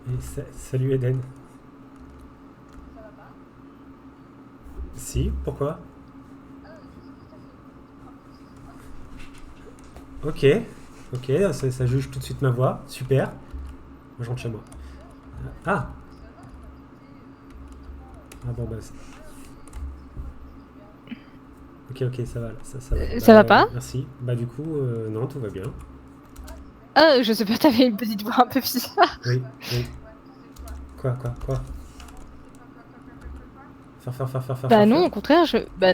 Et salut Eden. Si, pourquoi? Ok, ok, ça juge tout de suite ma voix. Super. Moi je rentre chez moi. Ah, ah bon bah. Ok, ok, ça va, ça va. Ça va Bah pas? merci. Bah du coup, non, tout va bien. Ah, je sais pas, t'avais une petite voix un peu bizarre. Oui, oui. Quoi? Bah Faire. non, au contraire, bah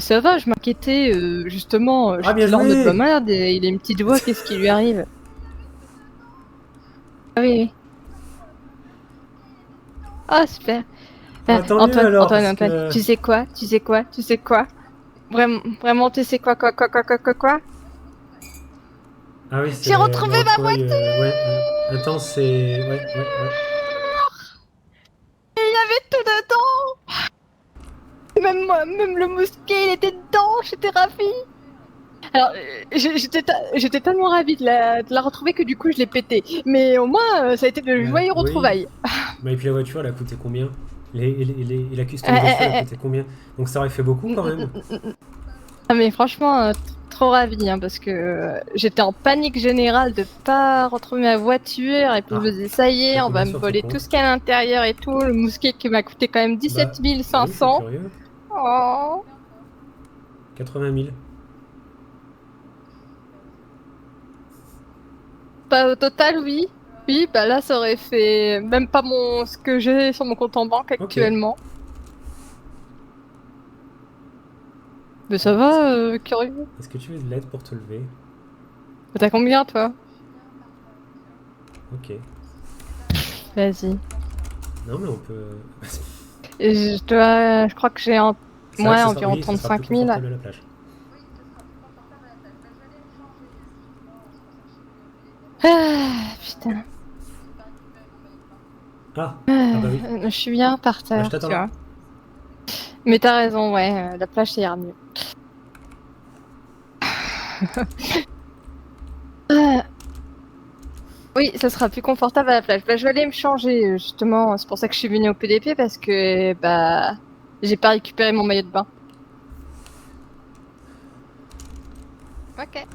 ça va, je m'inquiétais, justement, Ah, bien j'étais là en mode, bah joué! merde, il a une petite voix, qu'est-ce qui lui arrive? Ah oui, oui. Ah, super. Ah, tant mieux Antoine, alors, Antoine, parce Antoine, que. tu sais quoi? Tu sais quoi? Tu sais quoi? Vraiment, tu sais quoi? Ah oui, J'ai c'est le retrouvé ma retrouvaille. voiture! Ouais, attends, c'est. Ouais. Il y avait tout dedans! Même moi, même le mousquet, il était dedans, j'étais ravie! Alors, j'étais tellement ravie de la retrouver que du coup, je l'ai pété. Mais au moins, ça a été de Ouais, joyeux oui. retrouvailles. Bah, et puis la voiture, elle a coûté combien? Et la Euh, customisation, elle a euh, coûté combien? Donc ça aurait fait beaucoup euh, quand même. Ah mais franchement, trop ravie, hein, parce que j'étais en panique générale de pas retrouver ma voiture, et puis je Ah, me disais, ça y t'as est, on va combien me sur ton voler tout compte? ce qu'il y a à l'intérieur et tout, le mousquet qui m'a coûté quand même Bah, 17 bah oui, je suis 500. curieux. Oh. 80 000. Bah, au total, oui. Oui, bah là, ça aurait fait même pas ce que j'ai sur mon compte en banque Ok. actuellement. Mais ça Est-ce va, curieux. est-ce que tu veux de l'aide pour te lever? T'as combien, toi? Ok. Vas-y. Non, mais on peut. Et je crois que j'ai C'est vrai que moi ce sera, environ oui, ce sera plus 35 000. confortable à la plage. Ah, putain. Ah, ah bah oui. Je suis bien par Bah je terre, t'attends tu là. vois. Mais t'as raison, ouais, la plage, ça ira mieux. Ah, oui, ça sera plus confortable à la plage. Bah, je vais aller me changer, justement. C'est pour ça que je suis venue au PDP, parce que, bah, j'ai pas récupéré mon maillot de bain. Ok.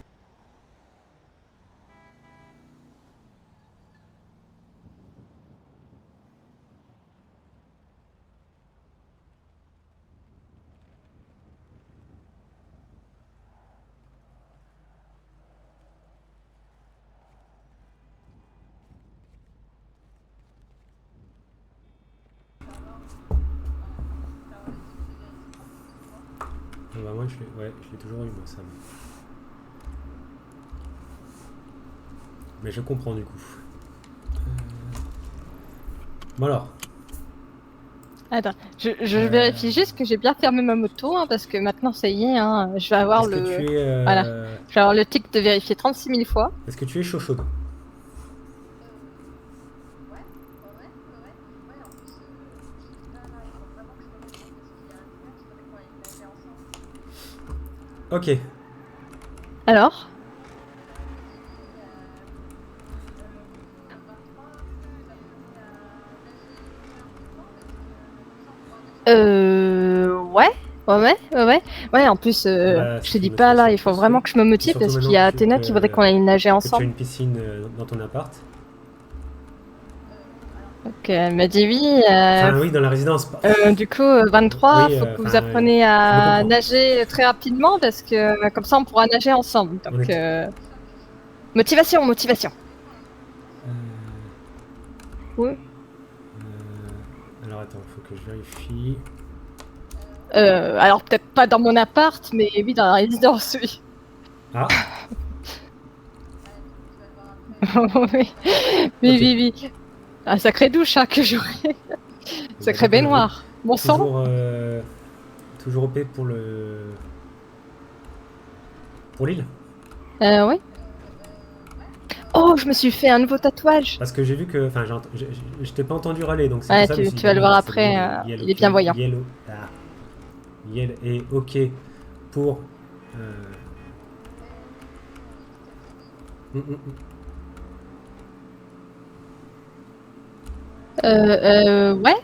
Ah bah moi je l'ai toujours eu moi ça. Mais je comprends du coup. Bon alors. Attends, je euh, vérifie juste que j'ai bien fermé ma moto, hein, parce que maintenant, ça y est, hein, je vais avoir est-ce que tu es voilà. Je vais avoir le tic de vérifier 36 000 fois. est-ce que tu es chaud chaude? Ok. Alors? Ouais, ouais. Ouais, en plus, Bah je c'est te dis une pas là, motivation il en faut plus, oui. vraiment que je me Puis motive surtout parce qu'il maintenant y a Athéna qui voudrait qu'on aille nager que tu as ensemble. une piscine dans ton appart. Donc, elle m'a dit oui. Enfin oui, dans la résidence. Du coup, 23, Oui, faut que vous enfin, appreniez tu me à comprends. nager très rapidement parce que comme ça, on pourra nager ensemble. On Donc, est. motivation. Euh, Oui. alors attends, faut que je vérifie. Alors, peut-être pas dans mon appart, mais oui, dans la résidence, oui. Ah, Oui, ok. oui. Un sacré douche hein, que j'aurai. Bah Sacré donc oui, baignoire. Bon sang. toujours toujours OP pour l'île. Oui. Oh, je me suis fait un nouveau tatouage. Parce que j'ai vu que, enfin, je t'ai pas entendu râler, donc c'est pour Ouais, ça que je me suis tu dit, vas le bon, voir bah, c'est bon, après. Il est bien voyant. Yel est ok pour. euh, mm, mm, mm. Ouais.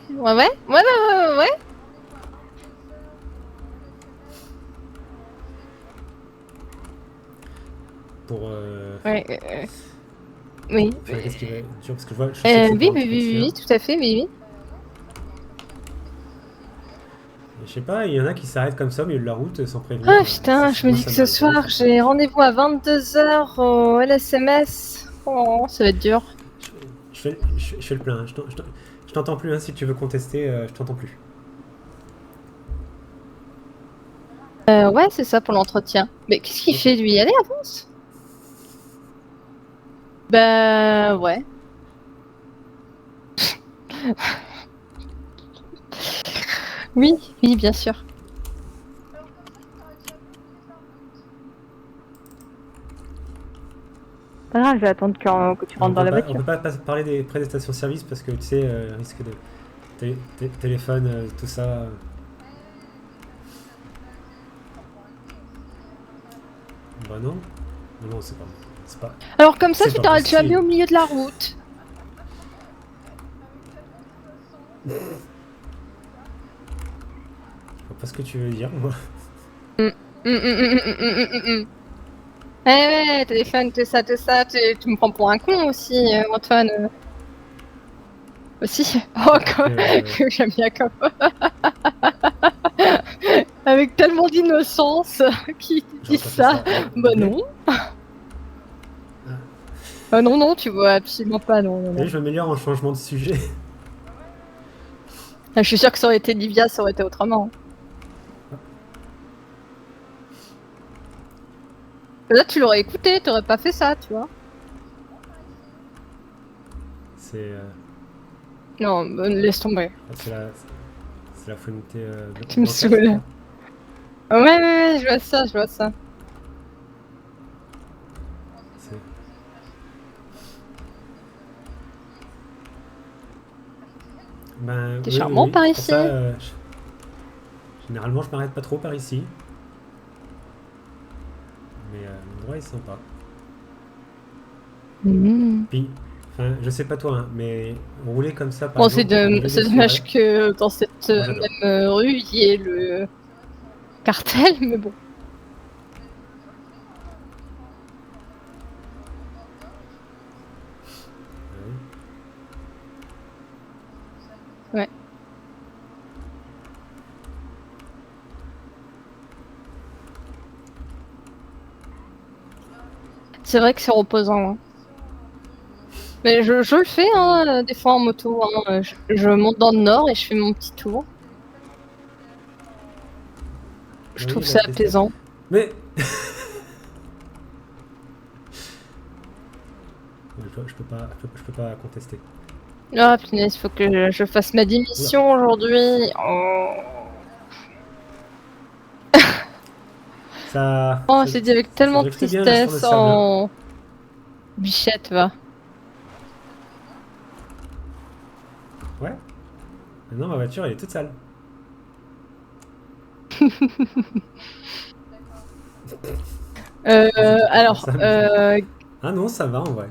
Pour... Ouais, oui. Enfin, qu'est-ce qui va être dur? Parce que je vois, je sais que c'est pas un entretien. Oui, tout à fait, oui. Et je sais pas, il y en a qui s'arrêtent comme ça au milieu de la route sans prévenir. Ah putain, je me Moi, dis ça que ce m'arriverait, soir, ça. j'ai rendez-vous à 22h au LSMS. Oh, ça va être dur. Je fais le plein. Hein. Je t'entends plus, hein, si tu veux contester, je t'entends plus. Ouais, c'est ça pour l'entretien. Mais qu'est-ce qu'il Ok. fait lui? Allez, avance. Bah ouais. Oui, oui, bien sûr. Pas grave, je vais attendre que tu rentres dans la On voiture. peut pas parler des prestations de service parce que tu sais, risque de téléphone, tout ça. Bah non. Non, c'est pas, Alors comme ça, c'est tu pas t'arrêtes jamais possible. au milieu de la route. Je vois pas ce que tu veux dire, moi. Eh ouais, téléphone, tout ça, tu me prends pour un con aussi, Antoine. Aussi. Oh, Euh, j'aime bien comme... Avec tellement d'innocence, qui te dit J'aurais pas fait ça? ça. Bah Doublé. non. Ah non, non, tu vois absolument pas, non, non, non. Et je m'améliore en changement de sujet. Ah, je suis sûre que ça aurait été Livia, ça aurait été autrement. Là, tu l'aurais écouté, t'aurais pas fait ça, tu vois. C'est Non, laisse tomber. c'est la fouinité Tu me bancaire, c'est saoules. ça? Ouais, je vois ça, je vois ça. C'est- Ben T'es oui, oui, charmant oui. par C'est pour ici. ça, généralement, je m'arrête pas trop par ici. Mais l'endroit est sympa. Mmh. Puis, enfin, je sais pas toi, hein, mais rouler comme ça, par Bon, c'est exemple, au milieu des dommage forêts, que dans cette moi j'adore. même rue, il y ait le cartel, mais bon. Ouais. Ouais. C'est vrai que c'est reposant. Hein. Mais je le fais, hein, des fois en moto. Hein. Je monte dans le nord et je fais mon petit tour. Je Oui, trouve la ça Tesla. apaisant. Mais je peux pas contester. Ah, punaise, faut que je fasse ma Oula. démission aujourd'hui. Oh, oh c'est dit avec Ça tellement de drifte bien là sur le tristesse. sable. Hein. Oh, bichette, va. Ouais. Maintenant ma voiture elle est toute sale. Ils étaient pas pour Alors, ça, mais ah non, ça va en vrai.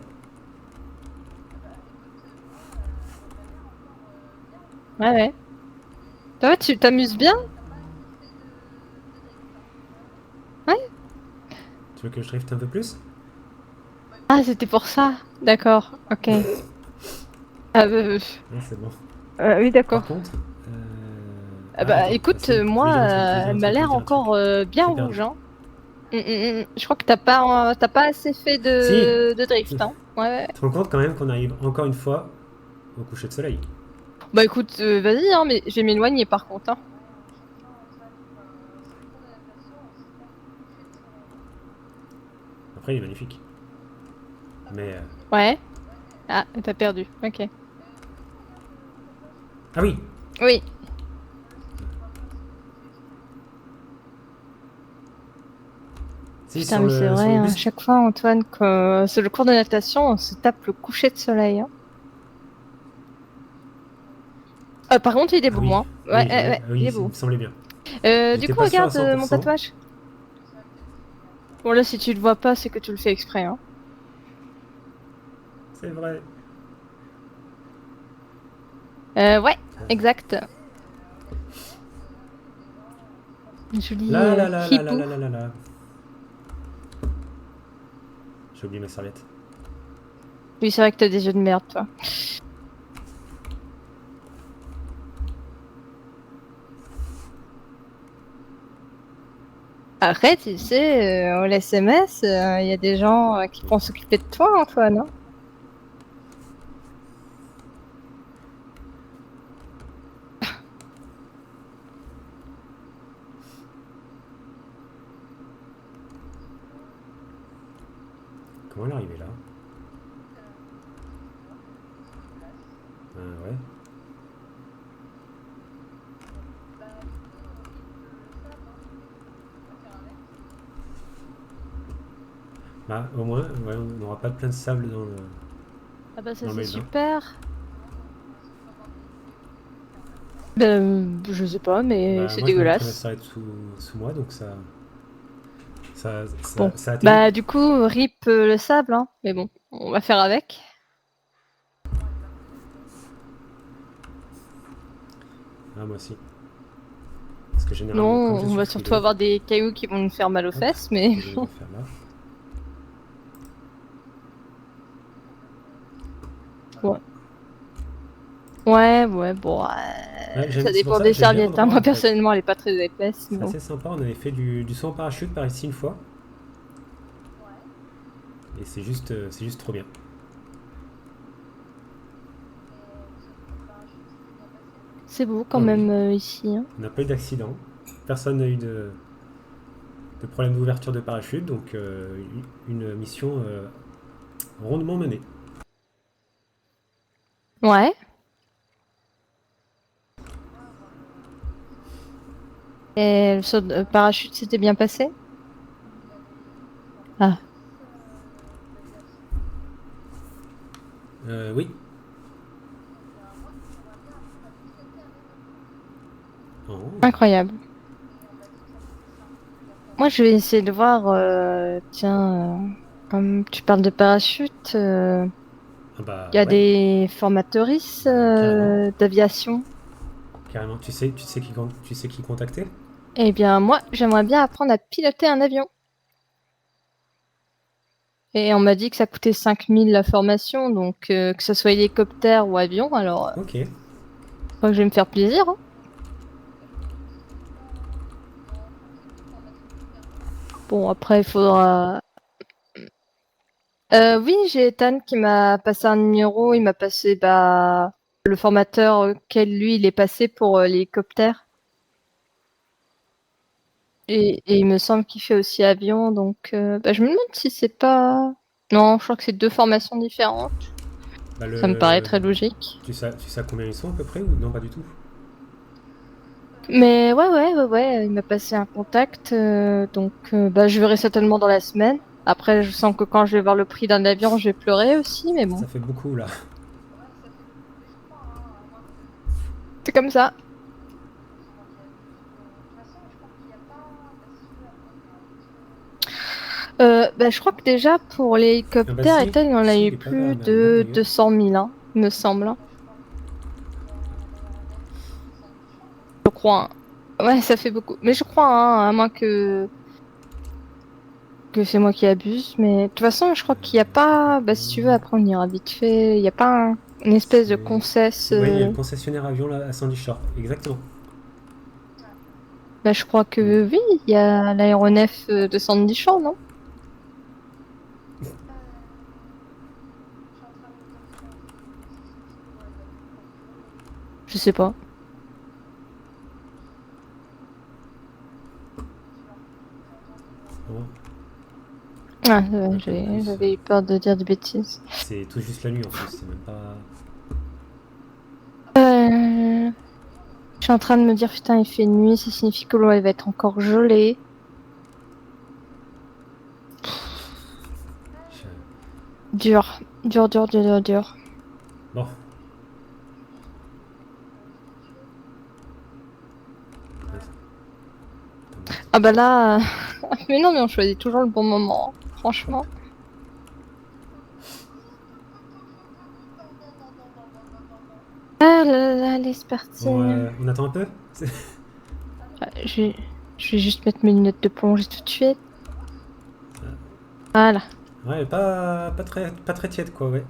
ouais. Toi, tu t'amuses bien? Ouais. Tu veux que je drift un peu plus? Ah, c'était pour ça. D'accord, ok. Ah, Non, c'est bon. oui, d'accord. Par contre, Bah attends, écoute, si, moi, je vais elle dire un m'a truc, l'air encore bien J'ai rouge, perdu. hein. Je crois que t'as pas assez fait Si. de drift, hein. Ouais. Tu te rends compte quand même qu'on arrive encore une fois au coucher de soleil. Bah écoute, vas-y, hein, mais je vais m'éloigner par contre, hein. Après, il est magnifique. Mais Ouais. Ah, t'as perdu, ok. ah oui. Oui. Si Putain, mais c'est sur vrai, le hein, à bus. chaque fois, Antoine, que c'est le cours de natation, on se tape le coucher de soleil, hein. Par contre, il est Ah beau, oui. hein. Oui, Il oui, est il beau. me semblait bien. Du J'étais coup, pas sûr à regarde mon 100%. tatouage. Bon, là, si tu le vois pas, c'est que tu le fais exprès, hein. C'est vrai. Ouais, exact. Joli Là, là, là, là, là, hibou. là, là, là, là. J'ai oublié ma serviette. Oui, c'est vrai que t'as des yeux de merde, toi. Après, tu sais, au SMS, il y a des gens qui vont s'occuper de toi, Antoine. Hein. Comment elle est arrivée là? Ah ouais. Bah, au moins, ouais, on n'aura pas de plein de sable Ah bah ça dans le c'est mail bain. super. Ben, je sais pas, mais Bah, c'est moi, je mettrai ma dégueulasse. serviette sous moi, donc Bon. ça atténue. Bah du coup, rip le sable, hein. Mais bon, on va faire avec. Ah, moi aussi. Parce que Non, généralement, comme je on suis va surtout frileux, avoir des cailloux qui vont nous faire mal aux hop, fesses, mais... je vais les refaire là. Ouais. Ouais, bon, Ouais, ça c'est pour dépend ça, des j'aime bien serviettes. Hein. l'endroit Moi, en fait. personnellement, elle est pas très épaisse, mais C'est bon. assez sympa, on avait fait du saut en parachute par ici une fois. Et c'est juste trop bien. C'est beau quand Oh oui, même ici. Hein. on n'a pas eu d'accident. Personne n'a eu de problème d'ouverture de parachute, donc une mission rondement menée. Ouais. Et le saut de parachute s'était bien passé? Ah, Oui. Oh. incroyable. Moi, je vais essayer de voir, tiens, comme tu parles de parachute, Ah bah il y a ouais, des formatrices bah carrément. d'aviation. Carrément. Tu sais qui contacter? Eh bien, moi, j'aimerais bien apprendre à piloter un avion. Et on m'a dit que ça coûtait 5 000 la formation, donc que ce soit hélicoptère ou avion, alors Ok. je crois que je vais me faire plaisir. Hein. Bon, après, il faudra... oui, j'ai Ethan qui m'a passé un numéro, il m'a passé bah, le formateur auquel lui, il est passé pour l'hélicoptère. Et il me semble qu'il fait aussi avion, donc bah, je me demande si c'est pas... Non, je crois que c'est deux formations différentes. Bah Ça me paraît très logique. tu sais à combien ils sont à peu près ou non pas du tout? Mais ouais, il m'a passé un contact, donc bah, je verrai certainement dans la semaine. Après, je sens que quand je vais voir le prix d'un avion, je vais pleurer aussi, mais bon, Ça fait beaucoup là. c'est comme ça. Bah, je crois que déjà pour Ah bah l'hélicoptère, si, Ethan, il en a si, il eu est pas mal plus même, hein, de d'ailleurs. 200 000, hein, il me semble. Hein. Je crois. Hein. Ouais, ça fait beaucoup. Mais je crois, hein, à moins que c'est moi qui abuse. Mais de toute façon, je crois qu'il n'y a pas. Bah, si tu veux, après, on ira vite fait. Il n'y a pas une espèce de concesse. Oui, il y a le concessionnaire avion là, à Sandy Shore, exactement. Bah, je crois Mm. que oui, il y a l'aéronef de Sandy Shore, non? Je sais pas. Oh, Ah, un peu j'avais plus. j'avais eu peur de dire des bêtises. C'est tout juste la nuit en plus, c'est même pas. Euh, je suis en train de me dire, putain, il fait nuit, ça signifie que l'eau elle va être encore gelée. je- Dur. Bon, Ah bah là, mais non, mais on choisit toujours le bon moment, hein, franchement. Ah là là, Allez, c'est parti. On attend un peu? Je vais juste mettre mes lunettes de plongée tout de suite. Voilà. Ouais, pas très tiède, quoi, ouais.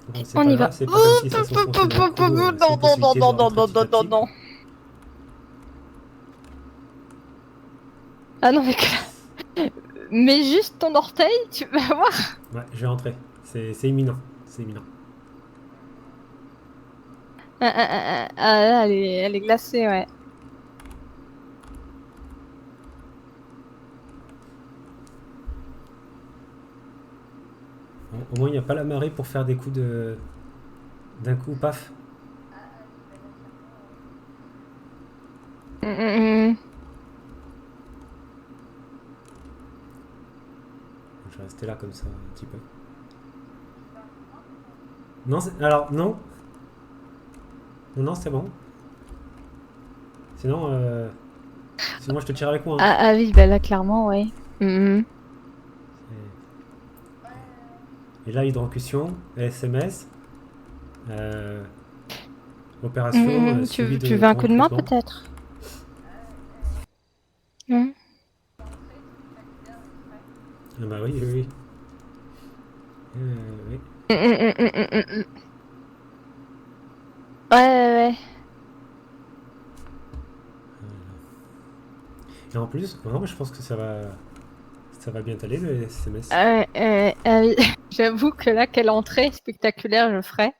Bon, c'est On pas y grave, va. c'est pas comme si ça s'enfonçait dans le trou, Non, sans non, non, possibilité de non, non, rentrer non, petit non, à non, petit. non. Ah non, mais juste ton orteil, tu vas voir. Ouais, je vais rentrer. C'est imminent. C'est imminent. Là, elle est glacée, ouais. Bon, au moins, il n'y a pas la marée pour faire des coups de. D'un coup, paf. Mm, mm, mm. Je vais rester là comme ça, un petit peu. Non, alors, non. Non, non, c'est bon. Sinon, sinon, moi, je te tire avec moi. Hein. Ah oui, bah là, clairement, ouais. Mm, mm. Et là, hydrocution, SMS, euh, opération Mm, mm. suivie Tu de veux un coup plan de main, traitement. peut-être? Mm. Ah bah oui, oui, oui. Oui. Mm, mm, mm, mm, mm, mm. Ouais, ouais, Et en plus, vraiment, je pense que ça va bien t'aller le SMS. oui. J'avoue que là, quelle entrée spectaculaire je ferais.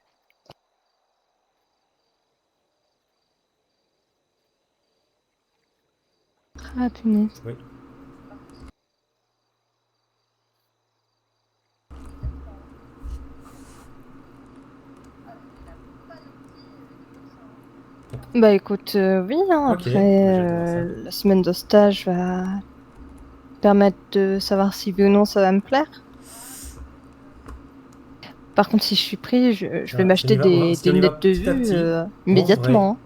Ah, punaise. Oui. Bah écoute, oui, hein, Ok, après bah, j'ai hâte de voir ça. la semaine de stage va permettre de savoir si oui ou non ça va me plaire. Par contre, si je suis pris, je vais Alors, m'acheter si des on y va lunettes de petit à vue petit, en vrai, immédiatement.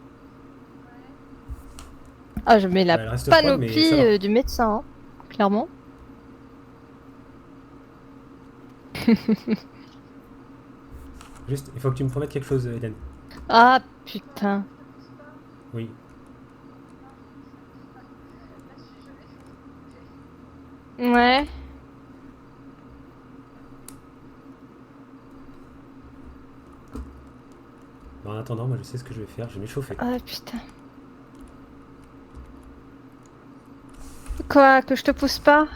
Ah, je mets la bah, elle reste froide, mais ça panoplie va. du médecin, hein, clairement. Juste, il faut que tu me promettes quelque chose, Hélène. Ah, putain. Oui. Ouais. Bon, en attendant, moi, je sais ce que je vais faire. Je vais m'échauffer. Ah, putain. Quoi, que je te pousse pas?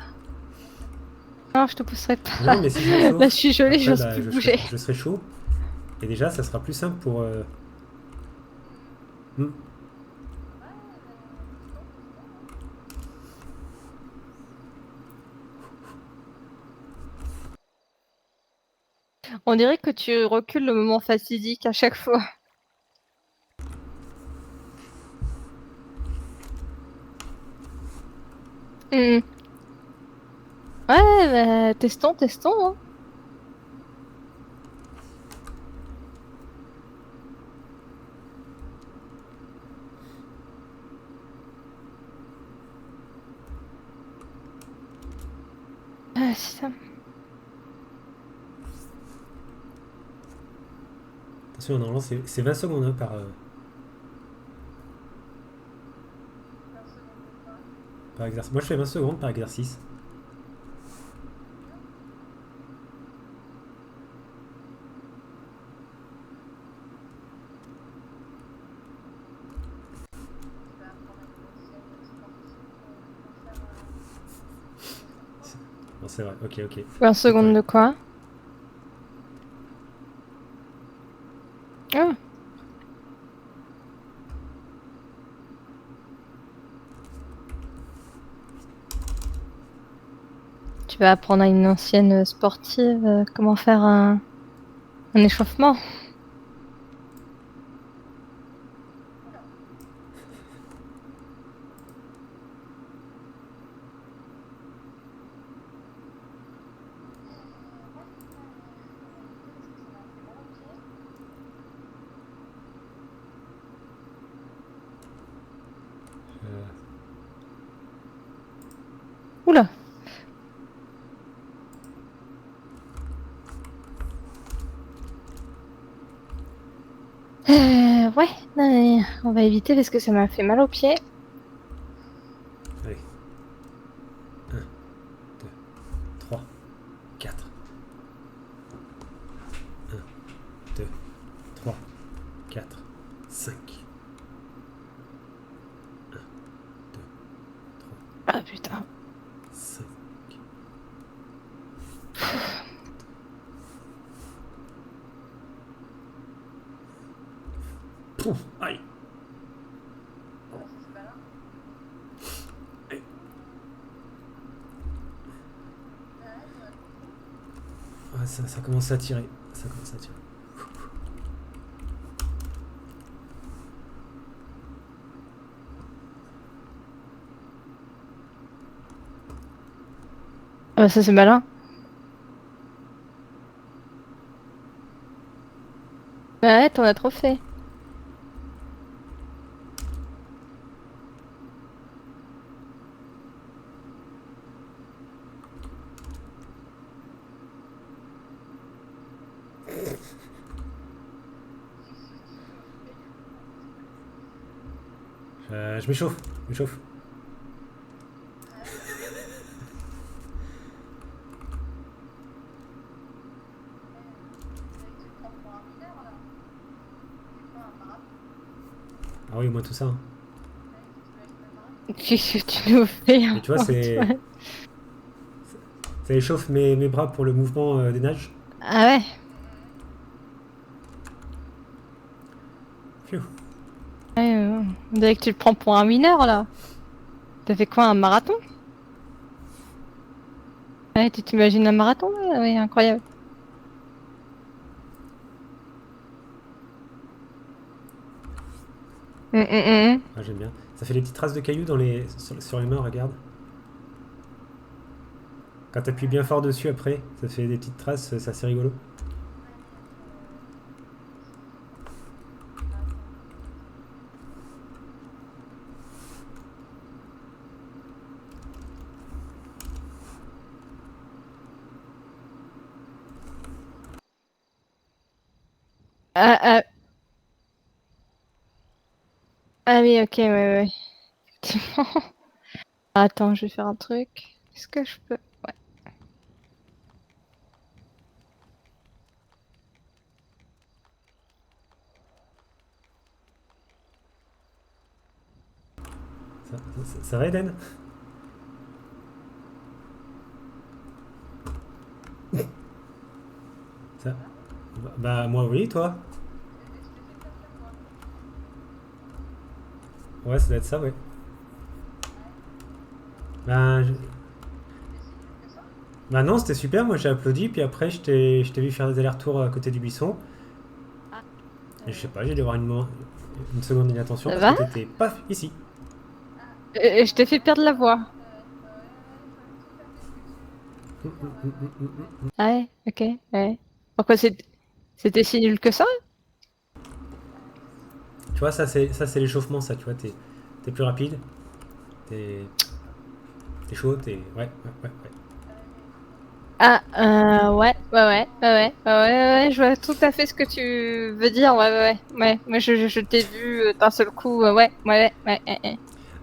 Non, je te pousserai pas. Non, mais si je Là, je m'échauffe, suis gelée, après, j'ose bah, plus bouger. je serai chaud. Et déjà, ça sera plus simple pour. Hmm. On dirait que tu recules le moment fatidique à chaque fois. Hmm. Ouais, bah, testons, testons. Hein. Ah, c'est ça. Attention, normalement, c'est 20 secondes hein, par exercice. Moi, je fais 20 secondes par exercice. Non, c'est vrai. Ok, ok. 20 C'est secondes correct. de quoi? Ah. Tu vas apprendre à une ancienne sportive comment faire un échauffement. Euh, Oula. Ouais, non, mais on va éviter parce que ça m'a fait mal aux pieds. Allez. 1, 2, 3, 4. 1, 2, 3, 4, 5. 1, 2, 3, Ah putain. 5. Pouf, aïe. Aïe. Ah, ça commence à tirer. Ça commence à tirer. Ah bah ça c'est malin. Ouais, t'en as trop fait. Je m'échauffe. Je m'échauffe. Ah oui, moi tout ça. Hein. Qu'est-ce que tu nous fais? Mais tu vois, c'est. Ça échauffe mes bras pour le mouvement des nages. Ah ouais. Pfiou. Ouais, on dirait que tu le prends pour un mineur là. T'as fait quoi, un marathon? Ouais, tu t'imagines un marathon là? Ouais, incroyable. Hum. Ah, j'aime bien. Ça fait des petites traces de cailloux sur les mains, regarde. Quand t'appuies bien fort dessus après, ça fait des petites traces, c'est assez rigolo. Ah, ah, ah oui, ok, ouais. Effectivement. Attends, je vais faire un truc. Est-ce que je peux... Ouais. Ça va, Eden? Ça... Bah, moi, oui, toi? Ouais, ça doit être ça, ouais. Ben, bah non, c'était super, moi j'ai applaudi, puis après je t'ai vu faire des allers-retours à côté du buisson. Ah, Et je sais pas, j'ai dû avoir une seconde d'inattention ça parce que va? t'étais paf ici. Je t'ai fait perdre la voix. Ah ouais, ok, ouais. Pourquoi c'était si nul que ça? Tu vois, ça c'est l'échauffement, ça, tu vois, t'es plus rapide, t'es t'es chaud, ouais. Ah, ouais, je vois tout à fait ce que tu veux dire, ouais. Moi, je t'ai vu d'un seul coup, ouais.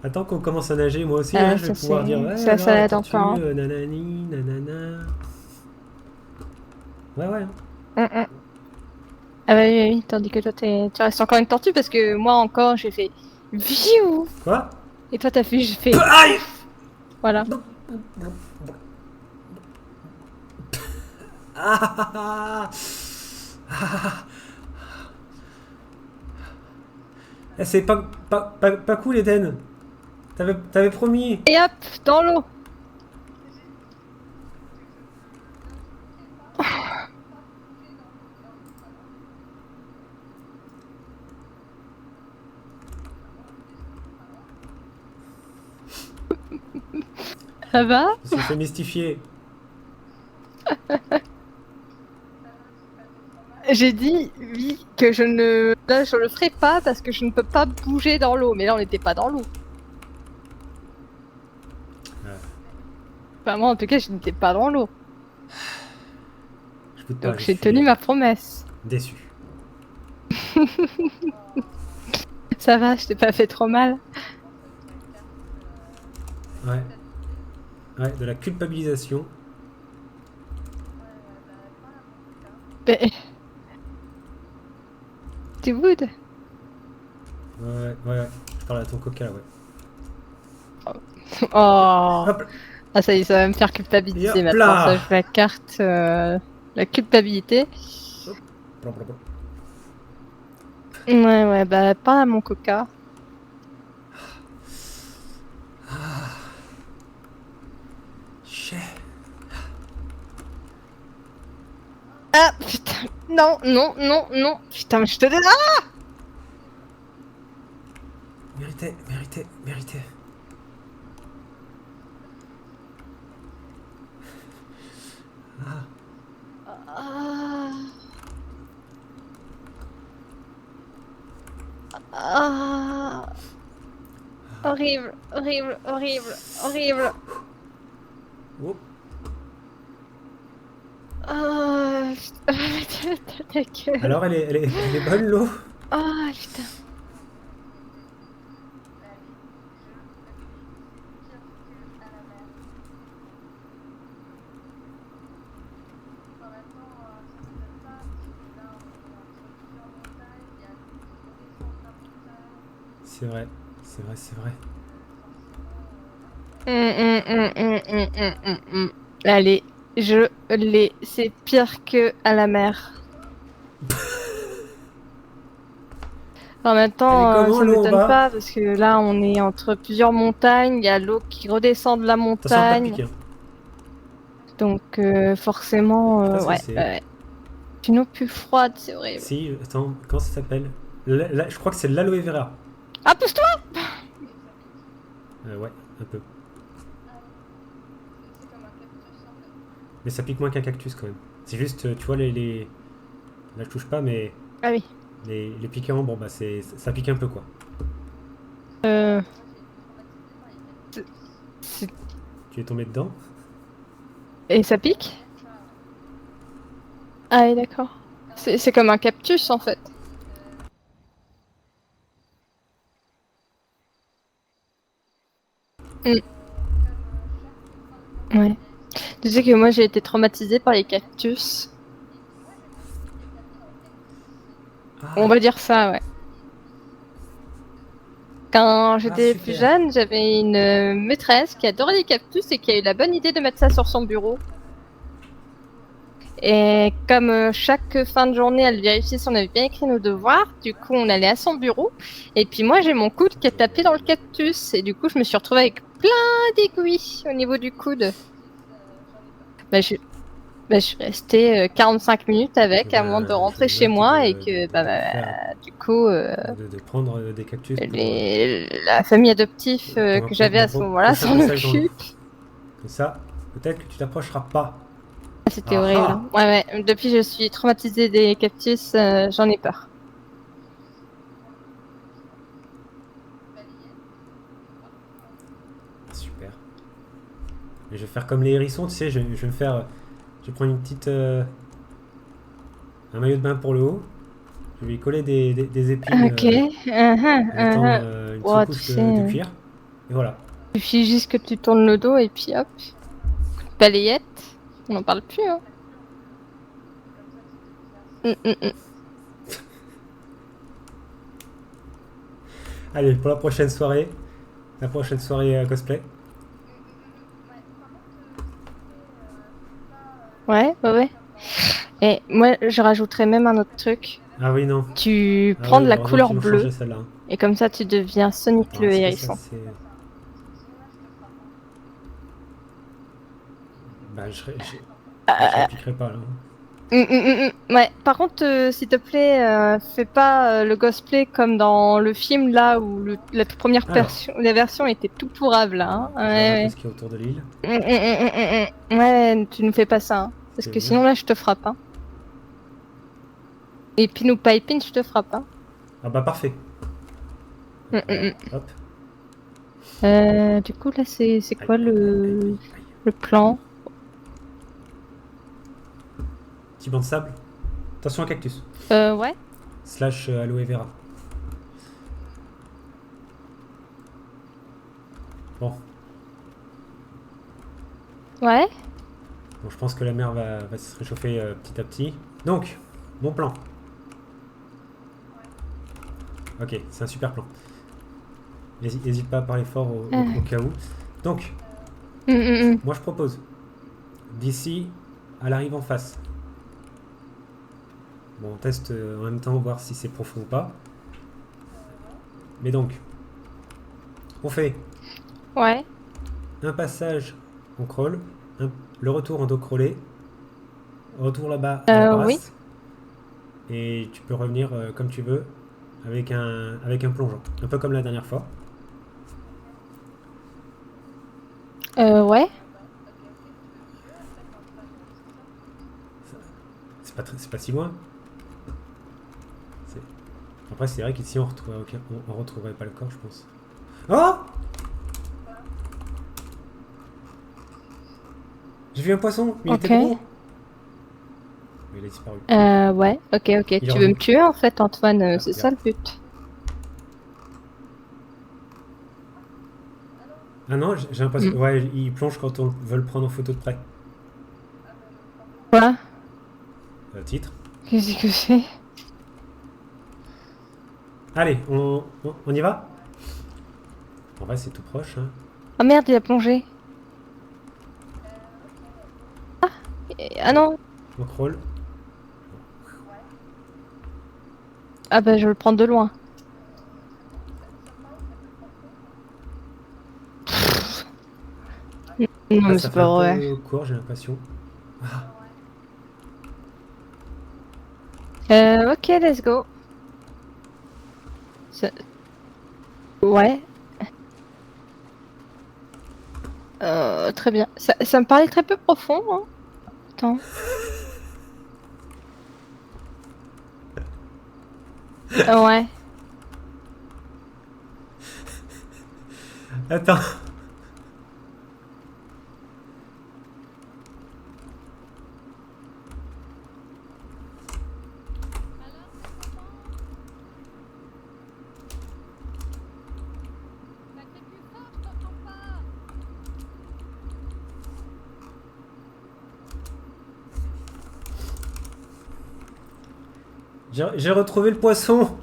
Attends qu'on commence à nager, moi aussi, là, je vais pouvoir dire, ouais, Ça alors la aide encore. tortue, nanani, nanana. Ouais. Hein. Ah bah oui, tandis que toi, tu restes encore une tortue parce que moi encore, j'ai fait viou Quoi? et toi, j'ai fait Aïe! pouf. Voilà. Ah, c'est pas cool, Eden. T'avais promis. Et hop, dans l'eau. Ça va? Je me suis fait mystifier. J'ai dit oui que là, je le ferai pas parce que je ne peux pas bouger dans l'eau. Mais là, on n'était pas dans l'eau. Enfin, moi, en tout cas, je n'étais pas dans l'eau. Je peux pas, Donc, je j'ai suis tenu ma promesse. déçu. Ça va, je t'ai pas fait trop mal. Ouais. Ouais, de la culpabilisation. Mais... Tu wood? Ouais. Je parle à ton coca, ouais. Oh. Hop là. Ah ça y est, ça va me faire Et culpabiliser hop maintenant. là. Ça joue la carte, la culpabilité. Hop. Blablabla. Ouais, bah pas à mon coca. Chais. Ah putain, non. Putain, mais je te dis... Ah Mérité. Ah. Ah. Horrible. Oh. Ah. Ta gueule. Alors, elle est bonne, l'eau? Ah putain. C'est vrai. Allez, je l'ai. C'est pire que à la mer. En même Elle est temps, comment, ça l'eau, en m'étonne bas? pas parce que là, on est entre plusieurs montagnes. Il y a l'eau qui redescend de la Attention à pas te montagne. piquer. Hein. Donc, forcément, Je sais pas ce que ouais, c'est. ouais. Une eau plus froide, c'est horrible. Si, attends, comment ça s'appelle? Je crois que c'est l'aloe vera. Ah, pousse-toi! Ouais, un peu. Mais ça pique moins qu'un cactus quand même. C'est juste, tu vois, là je touche pas, mais Ah oui. les piquants, bon bah ça pique un peu quoi. Euh... c'est- Tu es tombé dedans? Et ça pique? Ah oui, d'accord. C'est comme un cactus en fait. Mm. Ouais. Tu sais que moi j'ai été traumatisée par les cactus. On Ah, va dire ça, ouais. Quand j'étais plus super. jeune, j'avais une maîtresse qui adorait les cactus et qui a eu la bonne idée de mettre ça sur son bureau. Et comme chaque fin de journée, elle vérifiait si on avait bien écrit nos devoirs, du coup on allait à son bureau. Et puis moi j'ai mon coude qui a tapé dans le cactus. Et du coup je me suis retrouvée avec plein d'aiguilles au niveau du coude. Je suis restée 45 minutes avec avant de Je rentrer chez note moi et que du coup de prendre des cactus pour, la famille adoptive pour que j'avais à ce moment-là prochain s'en passage dans l'eau. occupe. Comme ça, peut-être que tu t'approcheras pas. C'était Ah horrible. ah. Ouais. Depuis, je suis traumatisée des cactus. J'en ai peur. Super. Et je vais faire comme les hérissons, tu sais, je vais me faire. Je vais prendre une petite. Un maillot de bain pour le haut. Je vais y coller des épines Ok. en mettant une Oh, tu sous-couche sais, de cuir. Et voilà. il suffit juste que tu tournes le dos et puis hop. Balayette. On n'en parle plus, hein. Mm. Allez, pour la prochaine soirée cosplay. Ouais. Et moi, je rajouterais même un autre truc. Ah oui, non. Tu Ah prends oui, de la heureusement couleur qu'ils m'ont bleue changé celle-là. Hein. et comme ça, tu deviens Sonic Alors, le est-ce que hérisson. ça, c'est... Bah, je réappliquerai pas là. Ouais, par contre, s'il te plaît, fais pas le cosplay comme dans le film là où la toute première Alors. la version était tout pourrave là. Hein. Je regarde un peu Ouais. ce qu'il y a autour de l'île. Ouais, tu ne fais pas ça. Hein. Parce que sinon là, je te frappe. Hein. Et Pin ou Pipin, je te frappe. Hein. Ah bah parfait. Voilà, hop. Du coup, là, c'est quoi le plan? Petit banc de sable. Attention à cactus. Ouais. slash aloe vera. Bon. Ouais. Bon, je pense que la mer va se réchauffer petit à petit. Donc, mon plan. Ok, c'est un super plan. N'hésite pas à parler fort au cas où. Donc, moi je propose, d'ici à l'arrivée en face. Bon, on teste en même temps, voir si c'est profond ou pas. Mais donc, on fait Ouais. un passage en crawl, le retour en dos crawlé, retour là-bas à la Oui. brasse, et tu peux revenir comme tu veux avec un plongeon. Un peu comme la dernière fois. Ouais. C'est pas si loin. Après, c'est vrai qu'ici, on retrouverait pas le corps, je pense. Oh! J'ai vu un poisson, mais il était Ok. gros. Mais il a disparu. Ouais. Ok, ok. est Tu veux revenu. me tuer en fait, Antoine? Ah, C'est ça regarde. le but. Ah non, j'ai l'impression. Ouais, il plonge quand on veut le prendre en photo de près. Quoi? Titre. Qu'est-ce que c'est? Allez, on y va? En vrai, c'est tout proche. Hein. Oh merde, il a plongé. Ah non. On crawl. Ah bah je vais le prendre de loin. Non Ah, mais ça c'est fait pas un vrai. peu court, j'ai l'impression. Ah, Ok, let's go. Ça- Ouais. Très bien. Ça me paraît très peu profond, hein. Attends. Ouais. attends. J'ai retrouvé le poisson.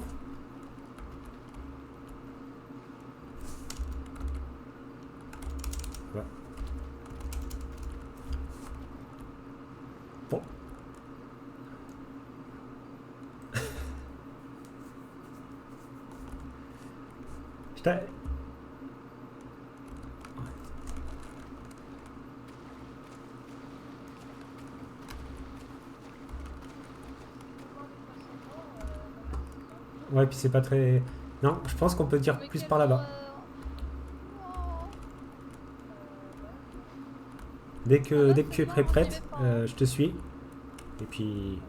Ouais. Bon. Putain. Ouais, puis c'est pas très. Non, je pense qu'on peut dire plus par là-bas. Dès que tu es prête, je te suis. Et puis.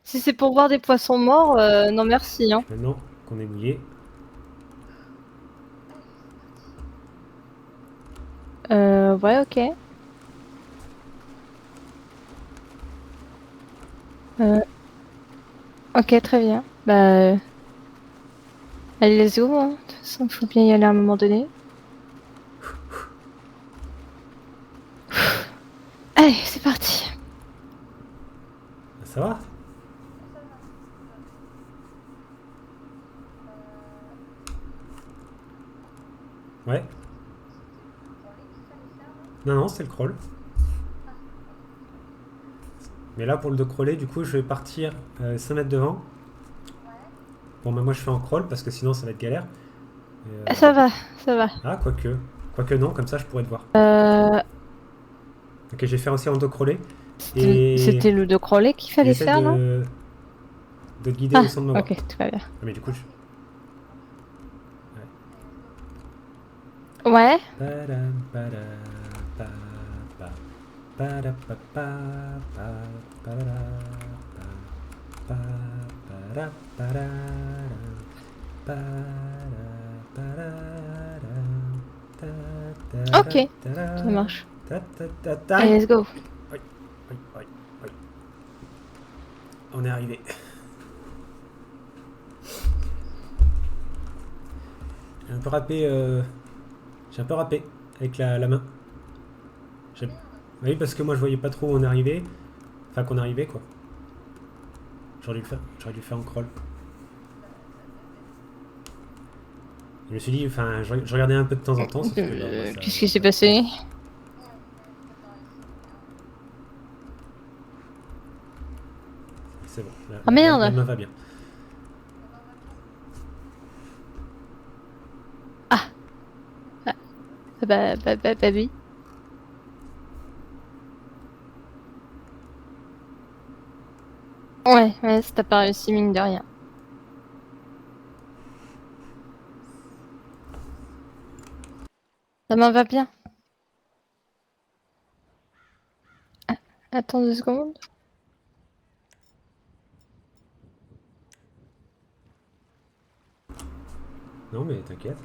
Si c'est pour voir des poissons morts, non merci, hein. Maintenant qu'on est mouillé. Ouais, ok. Ok, très bien. Bah, allez, let's go, hein. De toute façon, faut bien y aller à un moment donné. Allez, c'est parti. Ça va? Ouais. Non, non, c'est le crawl. Mais là, pour le dos crawler, du coup, je vais partir 5 mètres devant. Bon, bah, moi, je fais en crawl parce que sinon, ça va être galère. Et, Ça va, ça va. Ah, quoique. Quoique non, comme ça, je pourrais te voir. Euh, Ok, je vais faire aussi en dos crawler. Et C'était le de crawler qu'il fallait j'essaie faire, non? de te guider Ah, au son de ma voix. ok, tout va bien. Ah, mais du coup, je... Ouais. Padam, pada, pa, pa, pada, pa, pa, pa, pada, pa, pada, pada, pada, pada, ta, ta, Ok, ta, ça marche. ta, ta, ta, ta. Allez, let's go. Oui. On est arrivé. J'ai un peu râpé. J'ai un peu râpé avec la main. Oui, parce que moi je voyais pas trop où on arrivait. Enfin, qu'on arrivait quoi. J'aurais dû le faire en crawl. Je me suis dit, enfin, je regardais un peu de temps en temps. Qu'est-ce qui s'est passé? C'est bon. Ah merde! La main va bien. Ah! Bah oui. Ouais, ça t'a pas réussi mine de rien. La main va bien. Ah, attends 2 secondes. Non, mais t'inquiète.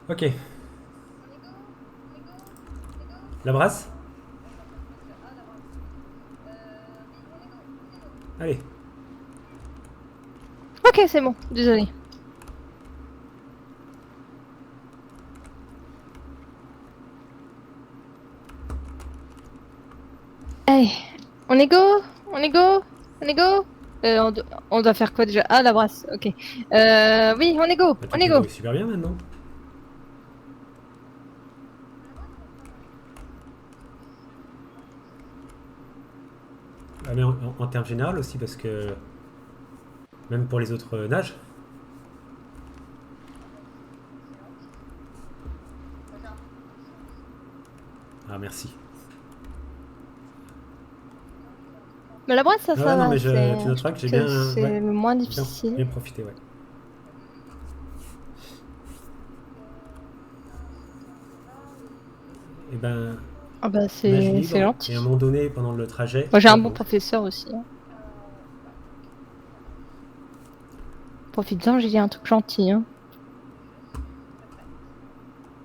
Ok. La brasse? Allez. Ok, c'est bon, désolé. Allez, on est go? On est go? On est go? On doit faire quoi déjà? Ah, la brasse, ok. Oui, on est go, Bah, on tu est peux go. jouer super bien maintenant. Ah, mais en termes général aussi, parce que même pour les autres nages. Ah, merci. Mais la brasse, ça Ah ouais, non, va. mais tu Je noteras trouve que j'ai bien, c'est ouais, le moins difficile. bien profité, ouais. Et ben, Ah bah nage c'est libre, et à un gentil. moment donné, pendant le trajet, Moi j'ai un oh, bon pardon. professeur aussi. Hein. Profites-en, j'ai dit un truc gentil. Hein.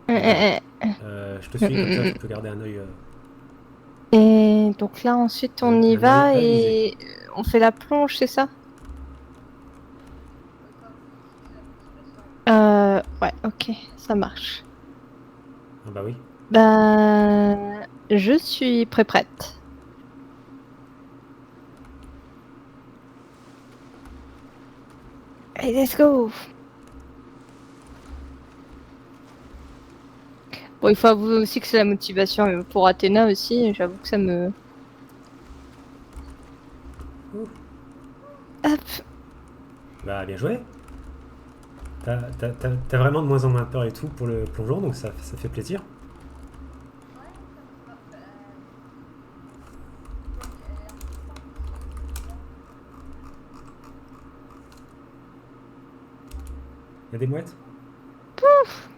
Voilà. Euh, Je te suis, comme ça, tu peux garder un œil, Et donc là ensuite on y un œil va avisé. et on fait la plonge, c'est ça? Ouais, ok, ça marche. Ah bah oui. Bah je suis prête. Allez, let's go! Bon, il faut avouer aussi que c'est la motivation pour Athéna aussi, j'avoue que ça me... Hop! Bah bien joué. T'as vraiment de moins en moins peur et tout pour le plongeon, donc ça fait plaisir. Il y a des mouettes? Pouf!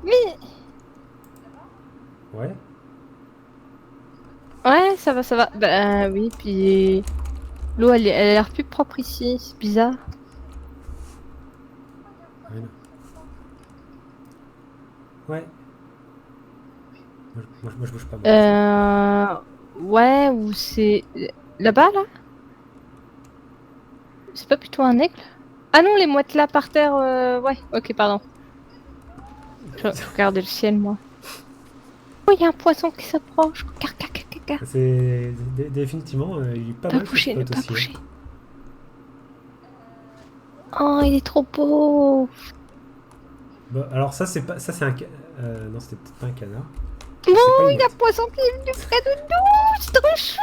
Mais... Ouais. Ouais, ça va. Bah oui, puis l'eau elle a l'air plus propre ici, c'est bizarre. Ouais. Ouais. Moi, je bouge pas, moi. Ouais, ou c'est là-bas là? C'est pas plutôt un aigle? Ah non, les mouettes là par terre, ouais, ok, pardon. Je regardais le ciel moi. Oh, il y a un poisson qui s'approche. C'est définitivement, il est pas Pas mal ce bouger, ne spot pas aussi. bouger. Oh, il est trop beau. Bon, alors ça c'est pas, ça c'est un, non c'était peut-être pas un canard. Non, C'est pas une il y a un mouette. poisson qui est venu près de nous. C'est trop chou.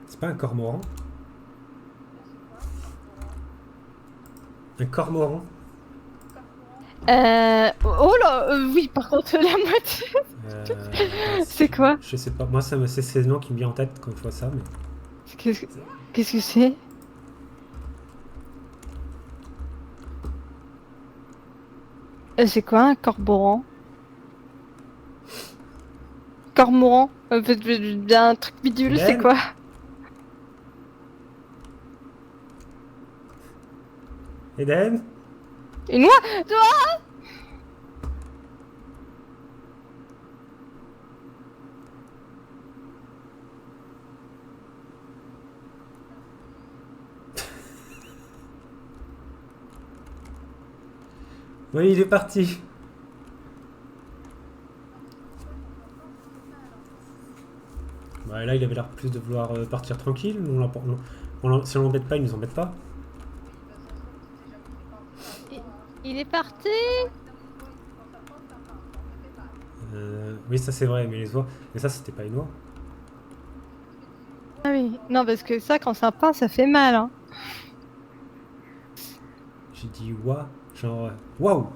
C'est pas un cormoran. Un cormoran. Oh là, oui, par contre, la moitié. C'est quoi? Je sais pas. Moi, c'est le nom qui me vient en tête quand je vois ça. Mais Qu'est-ce que c'est? C'est quoi un cormoran? Cormoran? Bien un truc bidule, c'est quoi? Eden? Une oie? Toi? Oui, il est parti. Bah, là, il avait l'air plus de vouloir partir tranquille. Si on l'embête pas, il nous embête pas. Il est parti. Oui, ça c'est vrai, mais les oies. Mais ça, c'était pas une oie. Ah oui, non, parce que ça, quand ça peint, ça fait mal. Hein. J'ai dit oie, genre. Waouh!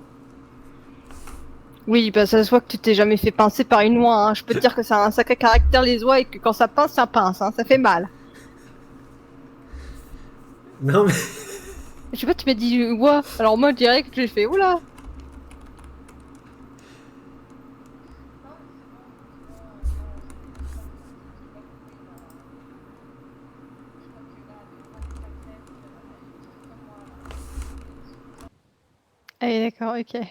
Oui, bah ça se voit que tu t'es jamais fait pincer par une oie. Hein. Je peux te dire que ça a un sacré caractère, les oies, et que quand ça pince, hein. Ça fait mal. Non, mais. Je sais pas, tu m'as dit oie. Alors moi, je dirais que j'ai fait oula. Ah oui, d'accord, ok.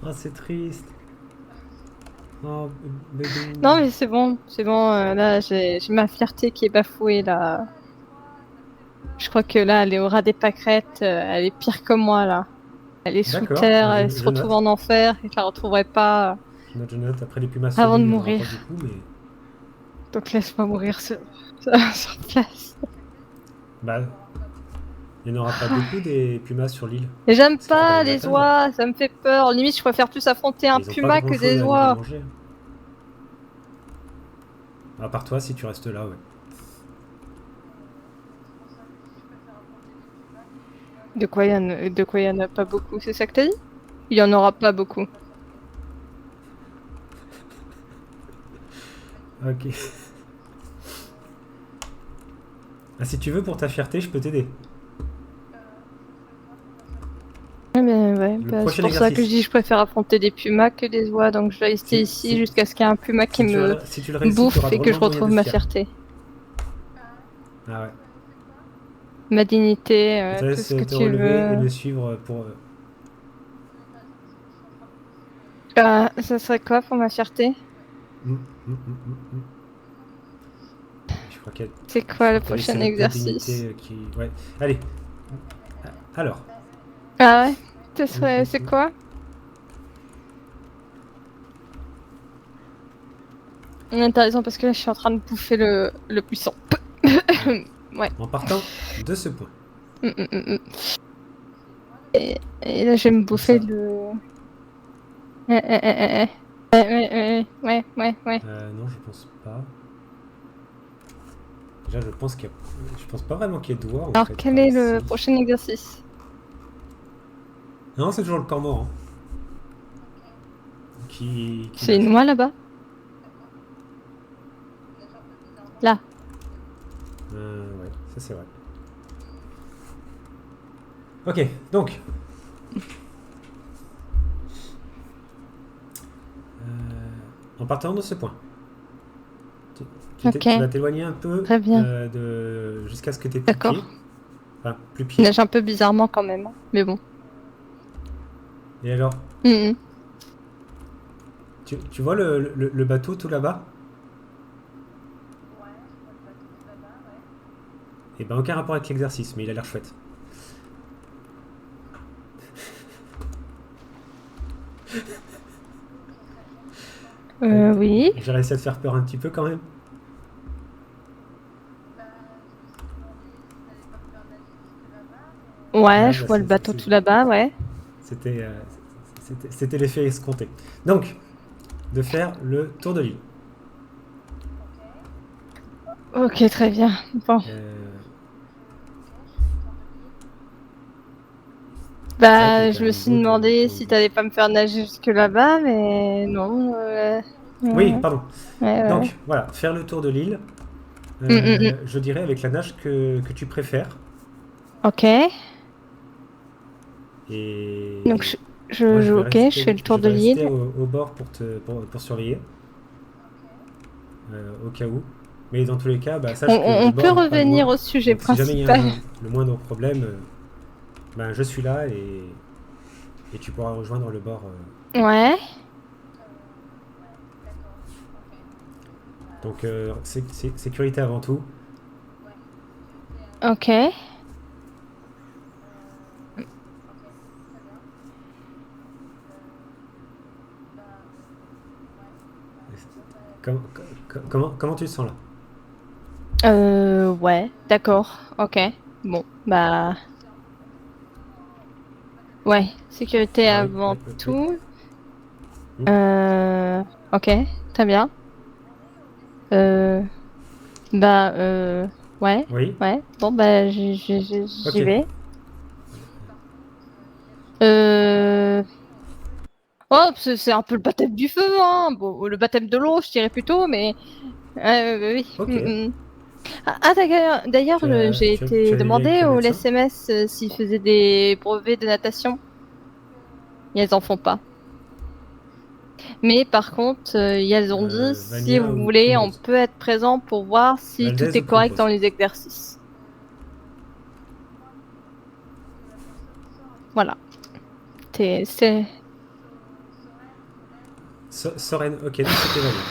Oh, c'est triste. Oh, bébé. Non, mais c'est bon, c'est bon. Là, j'ai ma fierté qui est bafouée, là. Je crois que là, elle est au ras des pâquerettes. Elle est pire que moi, là. Elle est sous D'accord, terre, bah, elle se je retrouve note. en enfer et je la retrouverai pas Je note. Après les pumas sur avant l'île, de il n'y en aura mourir. pas beaucoup, mais. Donc laisse-moi mourir sur place. Bah, il n'y en aura pas beaucoup des pumas sur l'île. Et j'aime Parce qu'il faudra pas les les atteindre. oies, ça me fait peur. Limite, je préfère plus affronter Et un ils ont pas puma grand que chose des à oies. manger. À part toi, si tu restes là, ouais. De quoi il y en a pas beaucoup, c'est ça que t'as dit? Il y en aura pas beaucoup. Ok. Ah, si tu veux, pour ta fierté, je peux t'aider. Ouais, Le bah, c'est prochain pour ça que je exercice. dis je préfère affronter des pumas que des oies, donc je vais rester Si, ici si, jusqu'à ce qu'il y ait un puma qui me si tu le réussis, tu auras bouffe et que drôlement je de moyens retrouve d'être ma fier. fierté, Ah ouais. ma dignité, Je te tout laisse ce que te tu relever et veux. me suivre pour. Ça serait quoi pour ma fierté? Hum, hum, hum, hum, hum. Je crois qu'elle. C'est Je quoi le crois que t'as laissé prochain ta dignité exercice? qui. Ouais. Allez. Alors. Ah ouais? Hum, hum, C'est hum. quoi? T'as raison, parce que là, je suis en train de bouffer le buisson. Ouais. En partant de ce point. Mm, mm, mm, mm. Et là, je vais me Où bouffer ça? le... Ouais. Non, je pense pas. Déjà, je pense qu'il y a... Je pense pas vraiment qu'il y ait de doigts en Alors, fait quel par est le ici. prochain exercice? Non, c'est toujours le cormoran qui C'est une nage. oie là-bas? Là. Ouais, ça c'est vrai. Ok, donc. En partant de ce point, Ok, tu vas t'éloigner un peu très bien. jusqu'à ce que tu aies plus de D'accord. pied. Enfin, plus Il pied. nage un peu bizarrement quand même, hein, mais bon. Et alors, Mm, mm. tu vois le bateau tout là-bas? Et ben aucun rapport avec l'exercice, mais il a l'air chouette. Oui. J'ai réussi à te faire peur un petit peu quand même. Ouais, Ouais, je bah, vois le bateau tout là-bas, ouais. c'était c'était l'effet escompté. Donc, de faire le tour de l'île. Ok, très bien. Bon. Euh, c'est vrai qu'il est Bah, quand je me même suis beau demandé pour une si bouche. t'allais pas me faire nager jusque là-bas, mais non. Oui, Ouais, pardon. ouais. Donc, voilà, faire le tour de l'île. Mm, mm, mm. Je dirais avec la nage que tu préfères. Ok. Donc, Et moi, ok, je fais le tour je de vais rester l'île. au bord pour surveiller, au cas où. Mais dans tous les cas, bah, sache que le On peut bord n'est pas revenir loin. au sujet Donc si jamais il y a principal. le moindre problème, ben, je suis là et tu pourras rejoindre le bord. Ouais, Donc sécurité avant tout. ok. Comment tu te sens là? Ouais, d'accord, ok. Bon, bah... Ouais, sécurité Ah oui, avant oui, oui, oui. tout. Hmm. Ok, très bien. Euh, bah, ouais, Oui, ouais. Bon, bah, ok. j'y vais. Euh... Oh, c'est un peu le baptême du feu, hein. Bon, le baptême de l'eau, je dirais plutôt, mais... oui. Ok. D'ailleurs, j'ai Tu été as vu avec demandé le au médecin? SMS s'ils faisaient des brevets de natation. Et elles en font pas. Mais par contre, elles ont dit, si Vania vous ou voulez, on Primrose? peut être présent pour voir si tout Valdez est ou correct dans Primrose? les exercices. Voilà. C'est... Soren, ok, donc c'était Vania.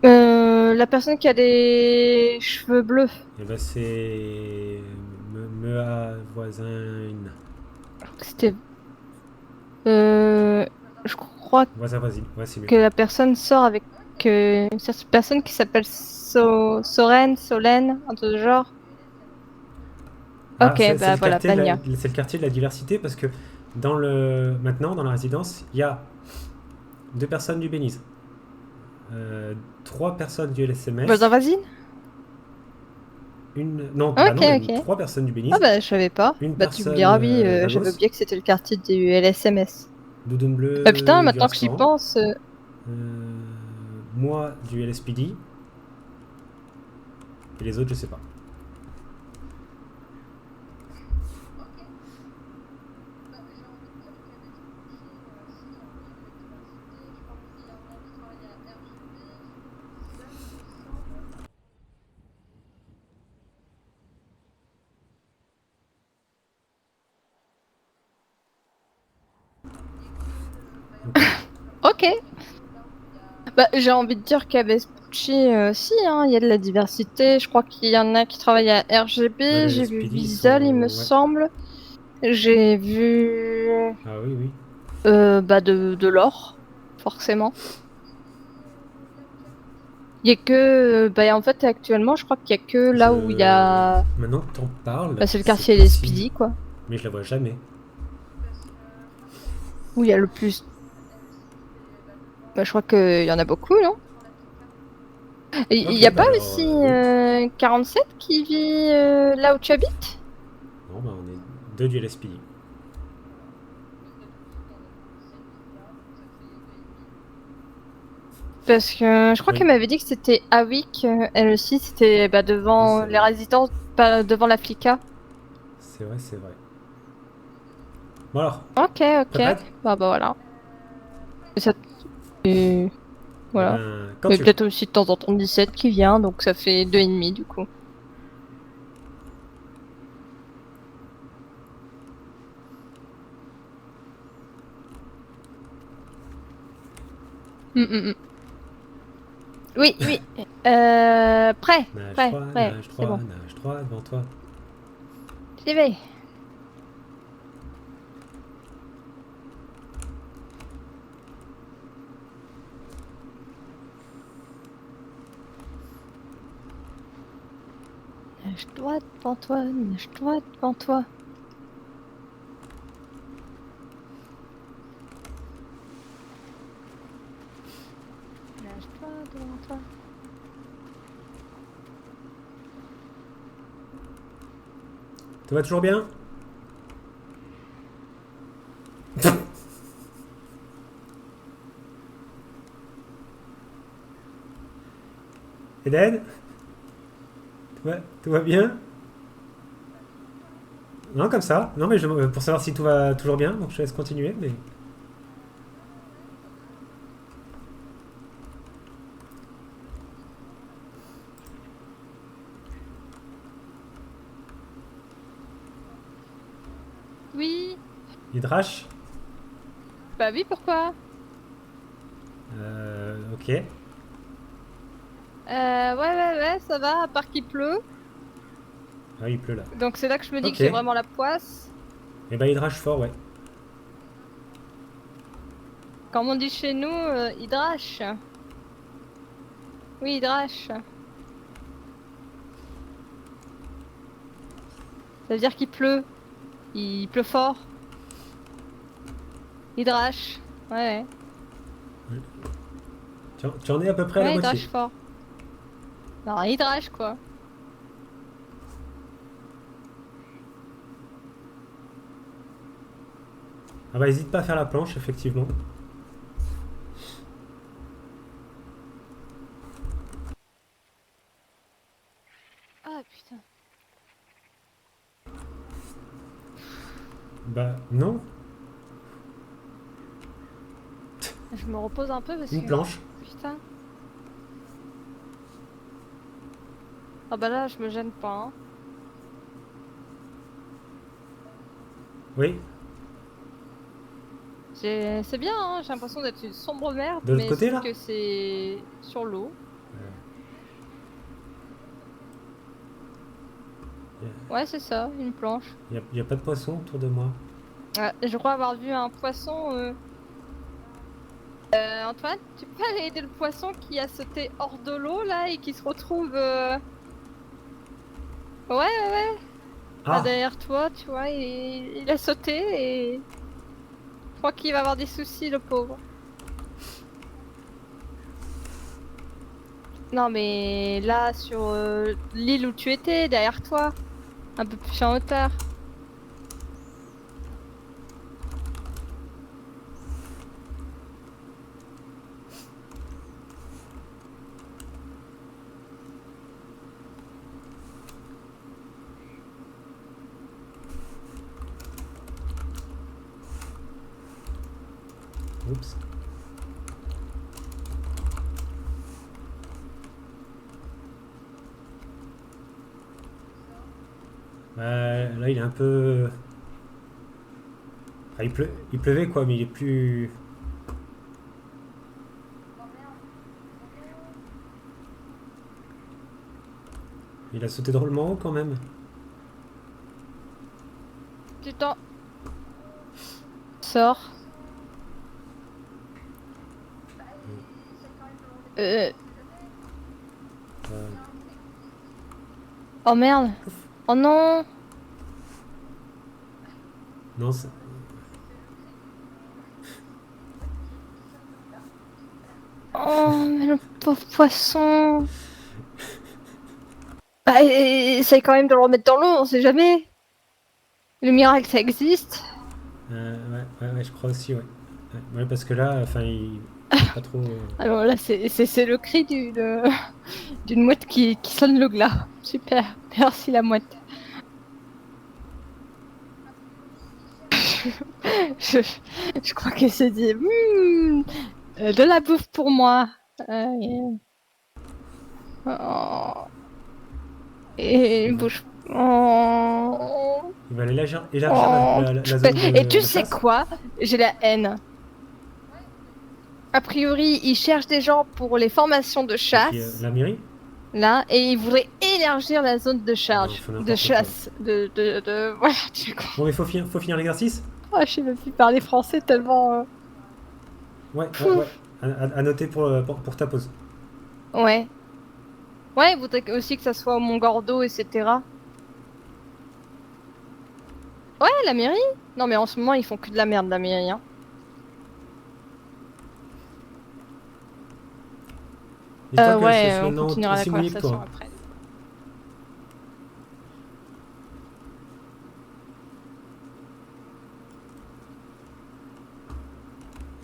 La personne qui a des cheveux bleus, Et ben c'est... Mea voisin... c'était... Je crois Voisin voisine, ouais c'est mieux. que la personne sort avec cette personne qui s'appelle Soren, Solène, un truc de genre. Ah, Ok, bah voilà, Vania. c'est le quartier de la diversité parce que maintenant, dans la résidence, il y a 2 personnes du Béniz, 3 personnes du Voisin LSMS, voisine? non, bah Ok, non, même ok. 3 personnes du Ah Béniz, bah je savais pas. une Bah tu me personne diras, oui, j'avais Vagos, oublié que c'était le quartier du LSMS. Doudoune Bah putain, Bleue du maintenant que j'y restaurant, pense, euh, moi du LSPD, et les autres, je sais pas. Ok. ok. Bah j'ai envie de dire qu'à Vespucci, si, hein, il y a de la diversité. Je crois qu'il y en a qui travaillent à Bah, RGB, le j'ai vu LSPD, ils Visual, il me sont... Ouais. semble. J'ai vu Ah oui, oui. bah de l'or, forcément. Il y a que, bah en fait actuellement, je crois qu'il y a que là où il y Je... a, Maintenant que t'en parles, bah c'est le c'est quartier des possible, Speedy, quoi, mais je la vois jamais. où il y a le plus. Bah je crois qu'il y en a beaucoup, non? Et il n'y Ok, a bah pas alors, aussi oui. 47 qui vit là où tu habites? Non, bah on est 2 du LSPD. Parce que je crois Oui, qu'elle m'avait dit que c'était Awick, elle aussi, c'était bah, oui devant c'est les vrai. résidences, pas devant la Flica. C'est vrai, c'est vrai. Bon alors, Ok, t'es ok. prête? Bah voilà. Et ça, et Eh voilà. ben, quand Mais tu veux. peut-être aussi de temps en temps 17 qui vient, donc ça fait 2,5 du coup. Hum, hum, hum. Oui, oui. Prêt, Nage prêt, 3, prêt. nage C'est 3, bon. nage 3 devant toi. J'y vais. Nage-toi devant toi, nage-toi devant toi. Nage-toi devant toi. Tout va toujours bien? Eden? Tout va bien? Non, comme ça. Non, mais pour savoir si tout va toujours bien, donc je te laisse continuer, mais... Oui. Hydrache? Bah oui, pourquoi? Ok. Ouais, ça va, à part qu'il pleut. Ah, il pleut là. Donc c'est là que je me dis que Ok. j'ai vraiment la poisse. Et ben, hydrache fort, ouais. Comme on dit chez nous, hydrache. Oui, Hydrache. Ça veut dire qu'il pleut. Il pleut fort. Hydrache. Ouais, Tu en es à peu près à la ouais, moitié. Hydrache fort. Non, Hydrache quoi. Ah bah hésite pas à faire la planche, effectivement. Ah putain. Bah non, Je me repose un peu parce une que. planche. Putain. Ah bah là, je me gêne pas. Hein. Oui, C'est bien, hein. J'ai l'impression d'être une sombre merde, de l'autre mais côté sauf là. que c'est sur l'eau. Ouais, c'est ça, une planche. Y a pas de poisson autour de moi. Je crois avoir vu un poisson. Antoine, tu peux aller aider le poisson qui a sauté hors de l'eau là et qui se retrouve. Ouais, ouais, ouais. Là, Ah, derrière toi, tu vois, il a sauté et. Je crois qu'il va avoir des soucis, le pauvre. Non, mais là, sur l'île où tu étais, derrière toi, un peu plus en hauteur. oups. Là il est un peu. Ah, il pleuvait quoi, mais il est plus. Il a sauté drôlement haut quand même. Tu t'en sors. Euh... Euh, Oh merde. Oh non. non, Oh, mais le pauvre poisson. Bah, essaye quand même de le remettre dans l'eau, on sait jamais. Le miracle, ça existe. ouais, je crois aussi, ouais. Ouais, parce que là, enfin, il est pas trop. Alors là, c'est le cri d'une mouette qui sonne le glas. Super. Merci la mouette. je, je crois qu'elle s'est dit de la bouffe pour moi. Oh, et bouge. Oh, Il va aller élargir oh, la zone et tu de sais chasse. quoi? J'ai la haine. A priori, ils cherchent des gens pour les formations de Et qui, chasse, la mairie. là, et ils voudraient élargir la zone de Ah non, charge, faut de n'importe quoi. chasse, voilà, tu comprends. Bon, mais faut finir l'exercice. Oh, je sais même plus parler français tellement. Ouais. À noter pour ta pause. Ouais. Ouais, il voudrait aussi que ça soit au Mont-Gordo, etc. Ouais, la mairie? Non, mais en ce moment, ils font que de la merde, la mairie, hein. Dis-toi que je Ouais, suis on maintenant continuera la aussi mouillé que conversation toi. après.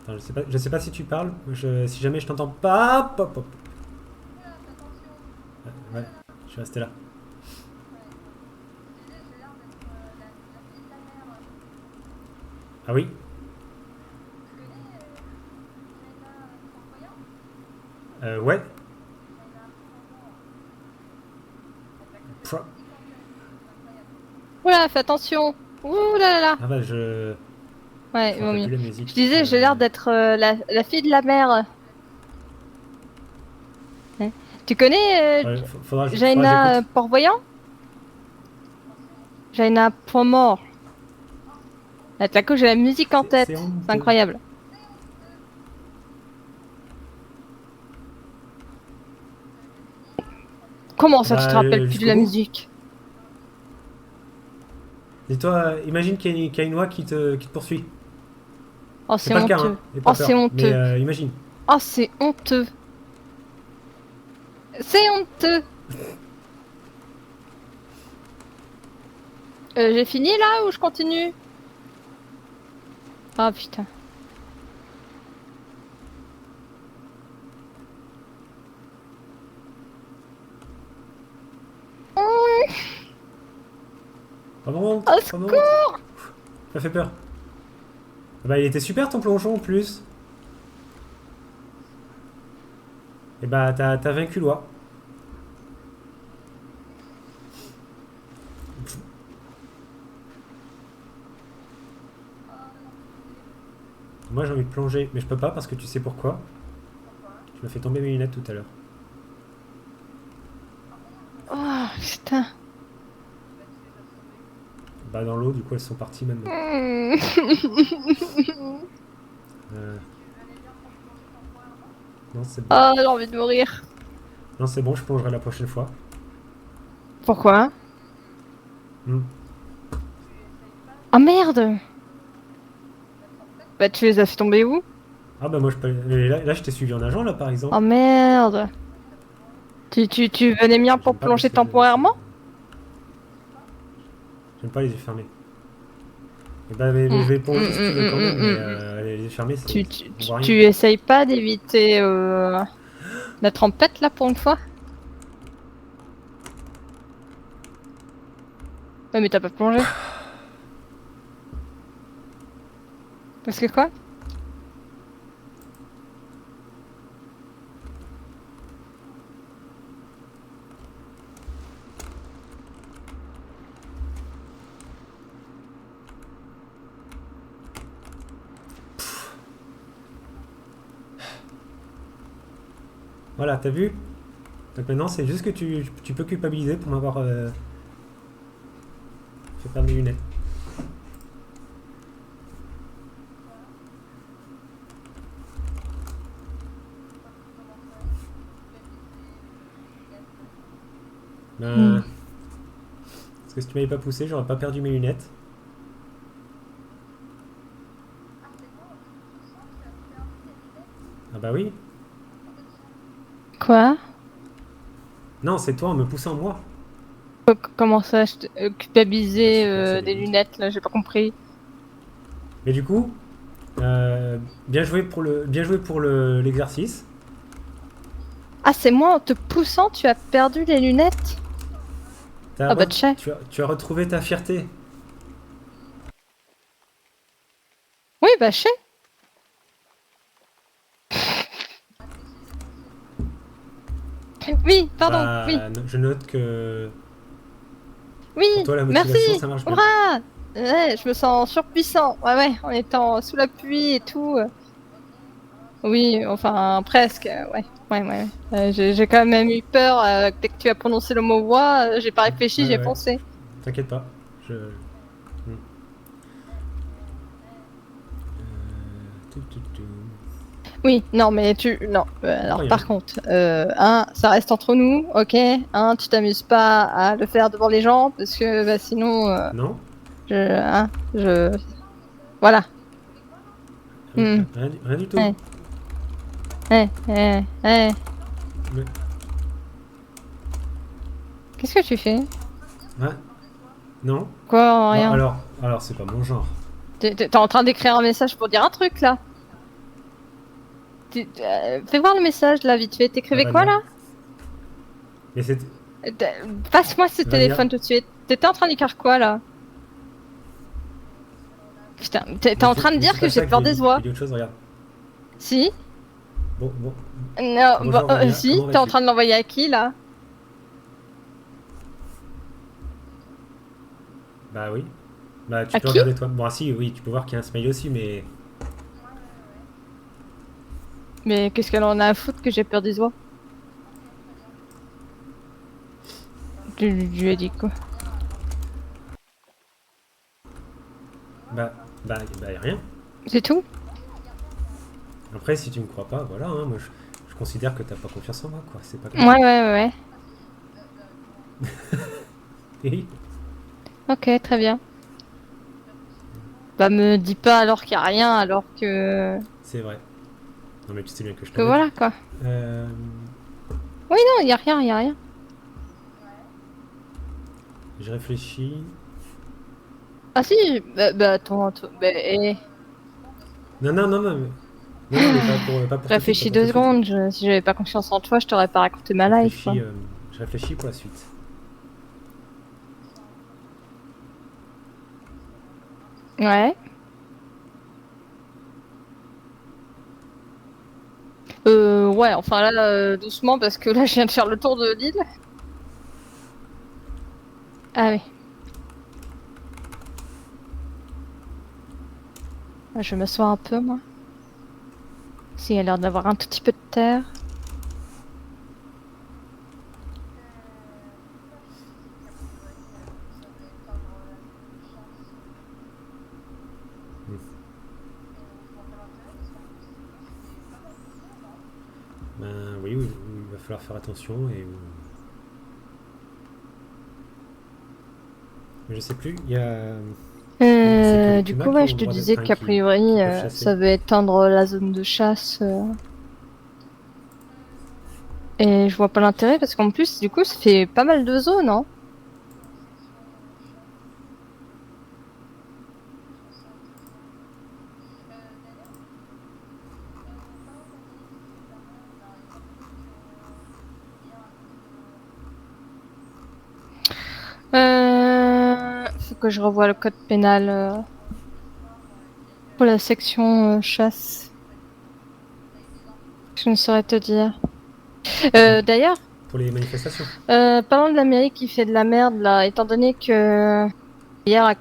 Attends, je sais pas si tu parles. Si jamais je t'entends pas. Hop, hop, hop. Ouais, je suis resté là. Ah oui. Ouais. Pro- Oula, fais attention! Ouh là là là! Ah bah je. Ouais, Je il me vaut rappelle mieux. plus la Je musique. disais, j'ai l'air d'être la fille de la mer. Hein. Tu connais Ouais, faudra que Jaina j'écoute. Port-Voyant? Jaina Point-Mort. Là, tout à coup, j'ai la musique en C'est tête. C'est honteux. incroyable. Comment ça, tu te Bah, rappelles plus de la jusqu'au bout. musique? Dis-toi, imagine qu'il y a une oie qui te poursuit. Oh, C'est c'est pas le cas, hein. honteux. N'aie Oh, pas c'est peur. Mais honteux. imagine. Oh, c'est honteux. C'est honteux. J'ai fini là ou je continue? Ah putain. Remonte, Au remonte. secours! Ça fait peur. Bah, il était super ton plongeon en plus. Et bah, t'as vaincu l'oie. Moi j'ai envie de plonger, mais je peux pas parce que tu sais pourquoi. Tu m'as fait tomber mes lunettes tout à l'heure. Oh putain. Bah dans l'eau, du coup elles sont parties maintenant. Hmm. Euh, Non c'est bon. Oh, j'ai envie de mourir. Non c'est bon, je plongerai la prochaine fois. Pourquoi? Hmm. Oh merde! Bah tu les as fait tomber où? Ah bah moi je peux... mais là je t'ai suivi en nageant là par exemple. Oh merde! Tu venais bien pour J'aime pas plonger baisser les yeux, temporairement? J'aime pas les yeux fermés. Et bah mais je vais plonger si tu veux quand même, mais les yeux fermés Tu, c'est... tu, On tu, voit rien. tu essayes pas d'éviter la trompette là pour une fois? Ouais mais t'as pas plongé. Parce que quoi? Voilà, t'as vu? Donc maintenant c'est juste que tu peux culpabiliser pour m'avoir fait perdre mes lunettes. Ben, parce que si tu m'avais pas poussé, j'aurais pas perdu mes lunettes. Ah bah oui. Quoi? Non, c'est toi en me poussant moi. Comment ça, Bah, culpabiliser super, c'est des limite. lunettes là, j'ai pas compris. Mais du coup, bien joué pour l'exercice. Ah, c'est moi en te poussant, tu as perdu les lunettes? Ah bah tchè. Tu as retrouvé ta fierté. Oui, bah tchè. Oui, pardon, Bah, oui. je note que Oui, pour toi la merci. motivation ça marche bien. Hurrah! Ouais, je me sens surpuissant. Ouais, ouais, en étant sous la pluie et tout. Oui, enfin, presque. Ouais, ouais, ouais. J'ai quand même eu peur. Dès que tu as prononcé le mot voix, j'ai pas réfléchi, Ouais, j'ai ouais. foncé. T'inquiète pas. Tu. Oui, non, mais non. Alors, Rien. par contre, ça reste entre nous, ok? Tu t'amuses pas à le faire devant les gens, parce que bah, sinon, Non? voilà. Rien, Hmm. rien du tout. Ouais. Ouais, ouais, ouais. Mais- Qu'est-ce que tu fais? Ouais. Non? Quoi, Bah, rien. alors c'est pas mon genre. T'es en train d'écrire un message pour dire un truc, là? Fais voir le message, là, vite fait. T'écrivais Ah, quoi, vas-y. là? Mais c'est. Passe-moi ce Vas-y, téléphone tout de suite. T'étais en train d'écrire quoi, là? Putain, t'es en train de dire que j'ai peur des oies. Il y a autre chose, regarde. Si? Bon. Non, Bonjour, Vania, si, comment t'es en vas-tu? train de l'envoyer à qui, là? Bah oui. Bah tu À peux qui? regarder toi. Bon, ah, si, oui, tu peux voir qu'il y a un smiley aussi, mais. Mais qu'est-ce qu'elle en a à foutre que j'ai peur des oies? Tu lui as dit quoi? Y a rien. C'est tout? Après, si tu me crois pas, voilà, hein, moi je considère que t'as pas confiance en moi, quoi. C'est pas Ouais, grave. ouais, ouais. Oui, Ok, très bien. Bah me dis pas alors qu'il y a rien, alors c'est vrai. Non mais tu sais bien que je que t'en ai dit. voilà quoi. Euh, Oui non, il y a rien, il y a rien. je réfléchis. Ah si, bah attends, bah, Non, non, non, non, non, non, mais pas pour tout de suite, pas réfléchis pour tout deux de suite. secondes. Si j'avais pas confiance en toi, je t'aurais pas raconté ma life quoi. Je réfléchis pour la suite. Ouais. Ouais, enfin là, doucement parce que là, je viens de faire le tour de l'île. Ah oui. Je vais m'asseoir un peu moi. S'il y a l'air d'avoir un tout petit peu de terre. Hmm. Ben oui, oui, oui, il va falloir faire attention et mais je sais plus. Il y a c'est que les Du pumas coup, qui ouais, ont je le te droit de, disais enfin, qu'a qui priori, peuvent chasser. ça veut éteindre la zone de chasse. Et je vois pas l'intérêt parce qu'en plus, du coup, ça fait pas mal de zones, hein. Faut que je revoie le code pénal pour la section chasse. Je ne saurais te dire. Ouais. D'ailleurs, Pour les manifestations. parlons de l'Amérique qui fait de la merde là, étant donné que hier, à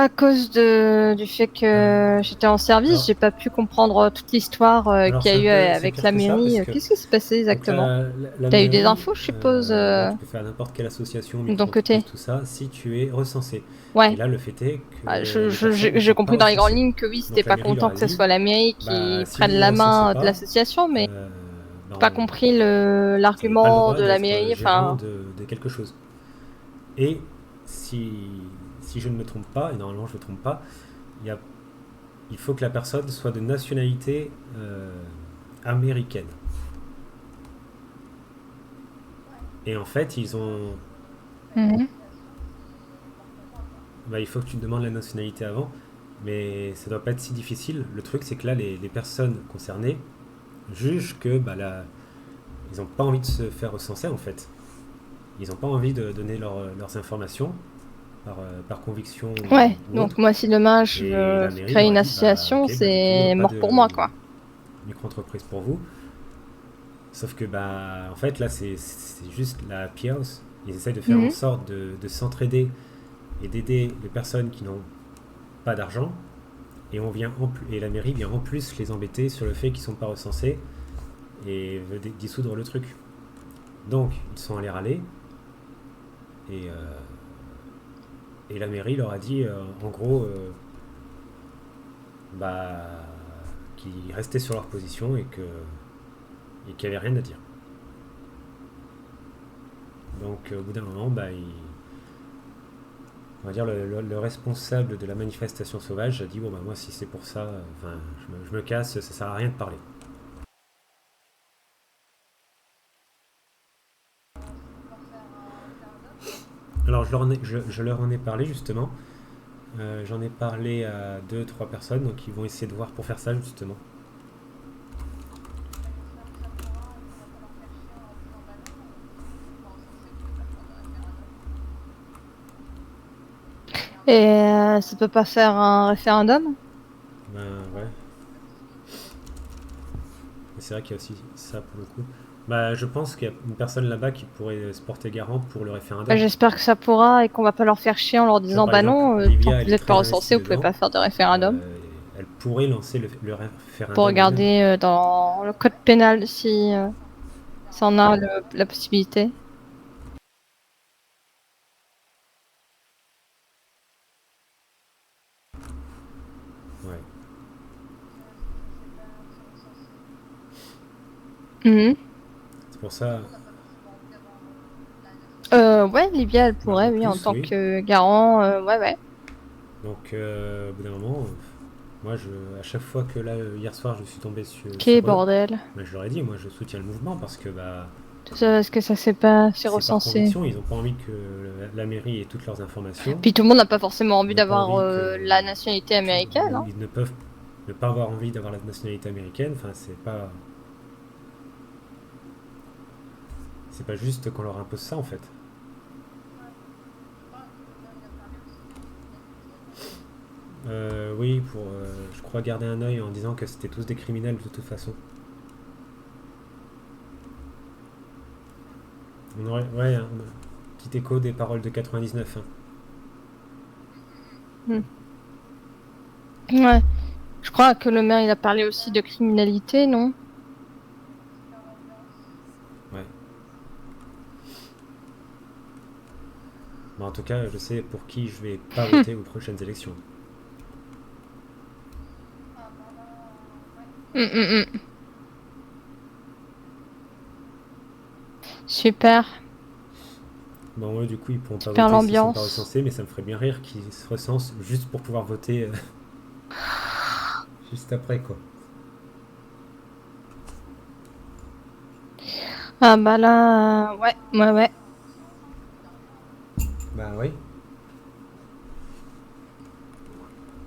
cause du fait que Euh, j'étais en service, alors, j'ai pas pu comprendre toute l'histoire alors qu'il y a eu c'est avec pire la que ça parce mairie. que Qu'est-ce qui s'est passé donc exactement? la T'as eu des mairie, infos, je suppose, bon, tu peux faire n'importe quelle association, de ton côté? micro-entreprise, tout ça, si tu es recensé. Et Ouais. là, le fait est Ah, que les personnes ne j'ai sont pas compris dans les grandes recensées. lignes que oui, c'était Donc la pas mairie leur content a que ce dit, soit la mairie bah qui si prenne vous vous la recensez main de pas, l'association, mais euh, bah, j'ai pas compris vous n'avez pas le l'argument droit de la d'être mairie. gérant Enfin, de quelque chose. Et si, si je ne me trompe pas, et normalement je ne me trompe pas, il, y a, il faut que la personne soit de nationalité américaine. Et en fait, ils ont. mhm. Bah, il faut que tu te demandes la nationalité avant, mais ça doit pas être si difficile. Le truc, c'est que là, les personnes concernées jugent que bah, ils n'ont pas envie de se faire recenser en fait. Ils n'ont pas envie de donner leurs informations par conviction Ouais. ou Donc autre. moi, si demain je Et veux la mairie créer leur a une dit bah association, ok, bah du coup, c'est pas mort de pour moi, quoi. micro-entreprise pour vous. Sauf que bah en fait là, c'est juste la happy house. Ils essayent de faire en Mhm. sorte de s'entraider et d'aider les personnes qui n'ont pas d'argent. Et la mairie vient en plus les embêter sur le fait qu'ils ne sont pas recensés et veut dissoudre le truc. Donc ils sont allés râler et, euh, et la mairie leur a dit en gros bah, qu'ils restaient sur leur position et qu'il n'y avait rien à dire. Donc au bout d'un moment, bah, on va dire le responsable de la manifestation sauvage a dit bon bah moi si c'est pour ça, je me casse, ça sert à rien de parler. Alors je leur en ai parlé justement. J'en ai parlé à deux trois personnes, donc ils vont essayer de voir pour faire ça justement. Et ça peut pas faire un référendum? Ben ouais, et c'est vrai qu'il y a aussi ça pour le coup. Bah je pense qu'il y a une personne là-bas qui pourrait se porter garant pour le Bah, référendum. j'espère que ça pourra et qu'on va pas leur faire chier en leur Tu vois disant par bah exemple, non, tant Olivia que elle vous est êtes pas très investie recensés, vous pouvez dedans. pas faire de référendum. Elle pourrait lancer le Pour référendum elle-même. regarder dans le code pénal si ça en a la possibilité. Ouais. Mhm. C'est pour ça. Ouais, Livia, elle pourrait, en oui, en plus, tant oui. que garant, ouais, ouais. Donc, au bout d'un moment, moi, à chaque fois que là, hier soir, je suis tombé Quel sur eux, bordel. bah, je leur ai dit, moi, je soutiens le mouvement parce que bah, Tout ça parce que ça s'est pas fait c'est par recenser. conviction. Ils n'ont pas envie que la mairie ait toutes leurs informations. Puis tout le monde n'a pas forcément Ils envie n'ont pas d'avoir envie que, la nationalité américaine, ou hein. ils ne peuvent ne pas avoir envie d'avoir la nationalité américaine. Enfin, c'est pas juste qu'on leur impose ça en fait. Oui, pour, je crois, garder un œil en disant que c'était tous des criminels de toute façon. On aurait, ouais, un petit écho des paroles de 99. Hein. Hmm. Ouais. Je crois que le maire, il a parlé aussi de criminalité, non? Ouais. Bon, en tout cas, je sais pour qui je vais pas voter aux prochaines élections. Mm. Super. Bon, eux, du coup, ils pourront pas Super voter s'ils sont pas l'ambiance. recensés, mais ça me ferait bien rire qu'ils se recensent juste pour pouvoir voter juste après, quoi. Ah bah là, ouais, ouais, ouais. Bah oui.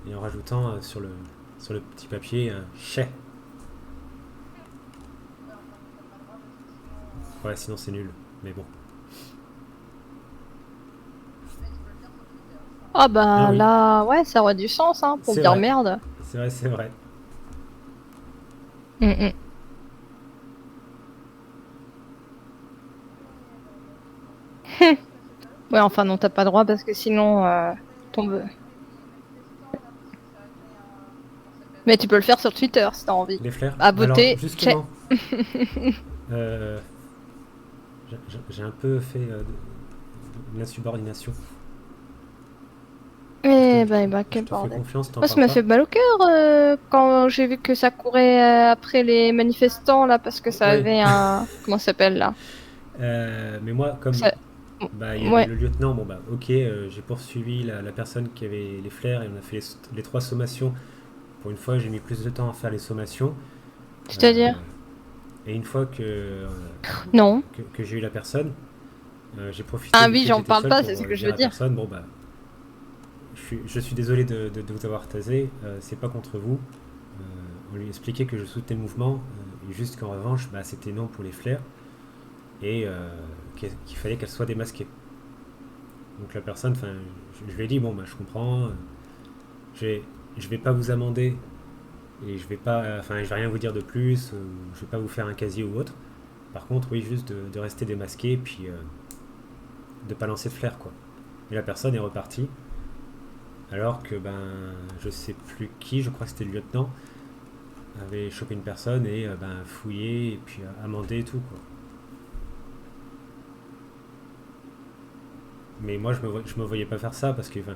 Et en rajoutant sur le petit papier un chais. Ouais, sinon c'est nul. Mais bon. Ah Ah bah oui, là, ouais, ça aurait du sens, hein, pour c'est dire vrai. merde. C'est vrai, c'est vrai. Mm. Ouais, enfin non, t'as pas droit parce que sinon, tombe. Mais tu peux le faire sur Twitter si t'as envie. Les flares. À Alors, beauté, check. justement, euh, j'ai un peu fait de l'insubordination. Parce que Eh bah, je quel te fais bordel. confiance, t'en Moi, ça parles m'a pas. fait mal au cœur quand j'ai vu que ça courait après les manifestants, là, parce que ça Ouais. avait un... Comment ça s'appelle, là? Mais moi, comme Ça... bah, il y avait Ouais, le lieutenant, bon bah ok, j'ai poursuivi la personne qui avait les flares et on a fait les trois sommations. Pour une fois, j'ai mis plus de temps à faire les sommations. Euh, c'est-à-dire? et une fois Non. que j'ai eu la personne, j'ai profité Ah du oui, fait que j'en j'étais parle seul pas, pour c'est ce que je dire veux à la dire. personne, bon bah, je suis désolé de vous avoir tasé, c'est pas contre vous. On lui expliquait que je soutenais le mouvement, et juste qu'en revanche, bah, c'était non pour les flares, et qu'il fallait qu'elle soit démasquée. Donc la personne, enfin, je lui ai dit, bon bah je comprends, je vais, je vais pas vous amender, et je vais pas, enfin je vais rien vous dire de plus, je vais pas vous faire un casier ou autre. Par contre, oui, juste de rester démasqué, puis de pas lancer de flair, quoi. Et la personne est repartie, alors que, ben, je sais plus qui, je crois que c'était le lieutenant, avait chopé une personne et ben, fouillé, et puis amendé et tout, quoi. Mais moi, je me voyais pas faire ça, parce que, enfin,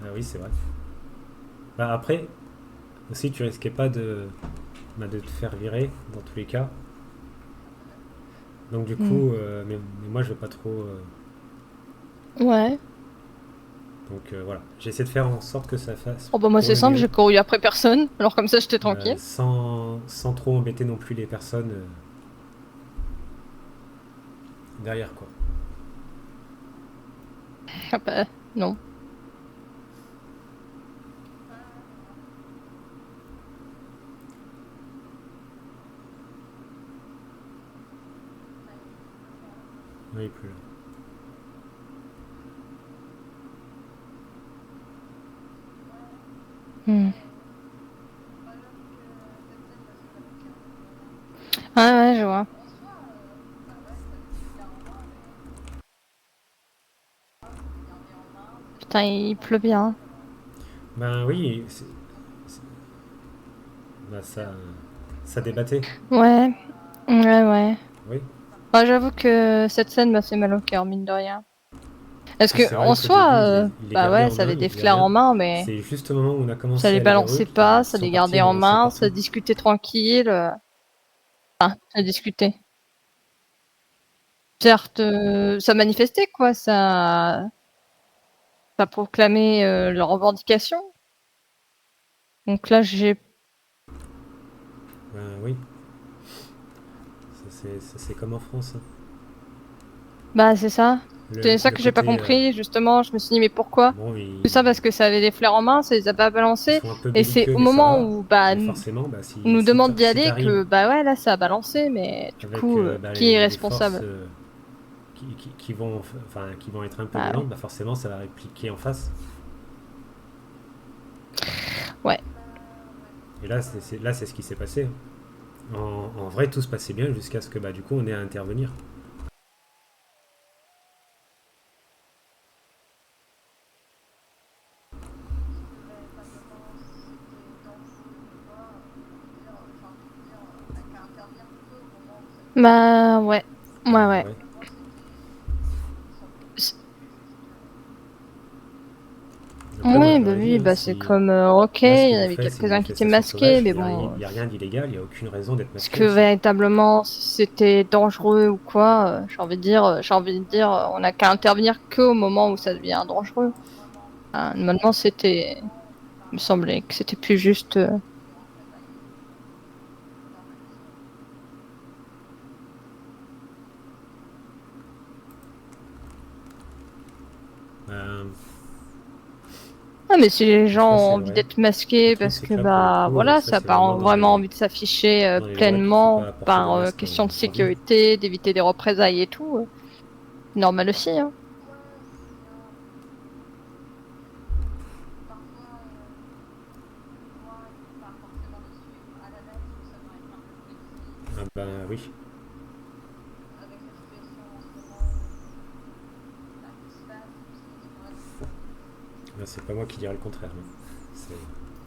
ah oui, c'est vrai. Bah, après, aussi, tu risquais pas de te faire virer, dans tous les cas. Donc du Hmm. coup, mais moi, je veux pas trop... Ouais. donc voilà, j'ai essayé de faire en sorte que ça fasse Oh bah moi pour c'est le simple, mieux. j'ai couru après personne, alors comme ça j'étais tranquille. Sans trop embêter non plus les personnes derrière, quoi. Ah bah, non. Oui, plus là. Hmm. Ouais, ouais, je vois. Putain, il pleut bien. Ben oui, bah, ça débattait. Ouais, ouais, ouais. Oui. Bah, j'avoue que cette scène m'a fait mal au cœur, mine de rien. Parce Puis que c'est en vrai qu'au soi, début, il les bah gardait ouais, en ça main, avait il des disait flares en rien. main, mais C'est juste au moment où on a ça commencé les à aller vers eux balançait qu'ils pas, ça sont les partis gardait en en lançant main, ça partout. discutait tranquille. à discuter. Certes, ça manifestait quoi, ça proclamait, leurs revendications. Donc là, j'ai Oui, ça c'est comme en France, hein. bah, c'est ça. C'est ça Le que j'ai pas côté... compris justement, je me suis dit: «Mais pourquoi?» bon, Tout ça parce que ça avait des fleurs en main, ça les a pas ils balancés sont un peu et c'est belliqueux, au mais ça moment va. où, bah, Mais n forcément, bah, on nous demande d'y si aller t'arrives que, bah, ouais, là, ça a balancé, mais du avec coup, qui est les forces responsable? qui vont être un peu Bah, ouais. violentes, bah forcément ça va répliquer en face. Ouais. Et là, c'est ce qui s'est passé, hein. En vrai, tout se passait bien jusqu'à ce que bah, du coup on ait à intervenir. Bah, ouais. Ouais, ouais. Ouais. C Après, moi je Oui, leur bah, ai dit, oui, hein, bah, c'est si comme, OK, là ce il que y en vous avait faites, c'est une quelques-uns qui étaient manifestation masqués, sauvage, mais il bon, y a rien d'illégal, il n'y a aucune raison d'être est-ce masqué que ici. véritablement c'était dangereux ou quoi? J'ai envie de dire, on n'a qu'à intervenir qu'au moment où ça devient dangereux. Normalement, il me semblait que c'était plus juste, Euh, ah, mais si les je gens pense que ont c'est envie vrai. d'être Le masqués truc, parce c'est que, que là, pour le bah, coup, voilà, ça, ça a c'est pas vraiment vraiment envie de s'afficher, dans les lois qu'il ne faut pleinement pas porter de par, masque question de en ville. sécurité, d'éviter des représailles et tout, normal aussi, hein. Ah bah oui. Là, c'est pas moi qui dirais le contraire, hein.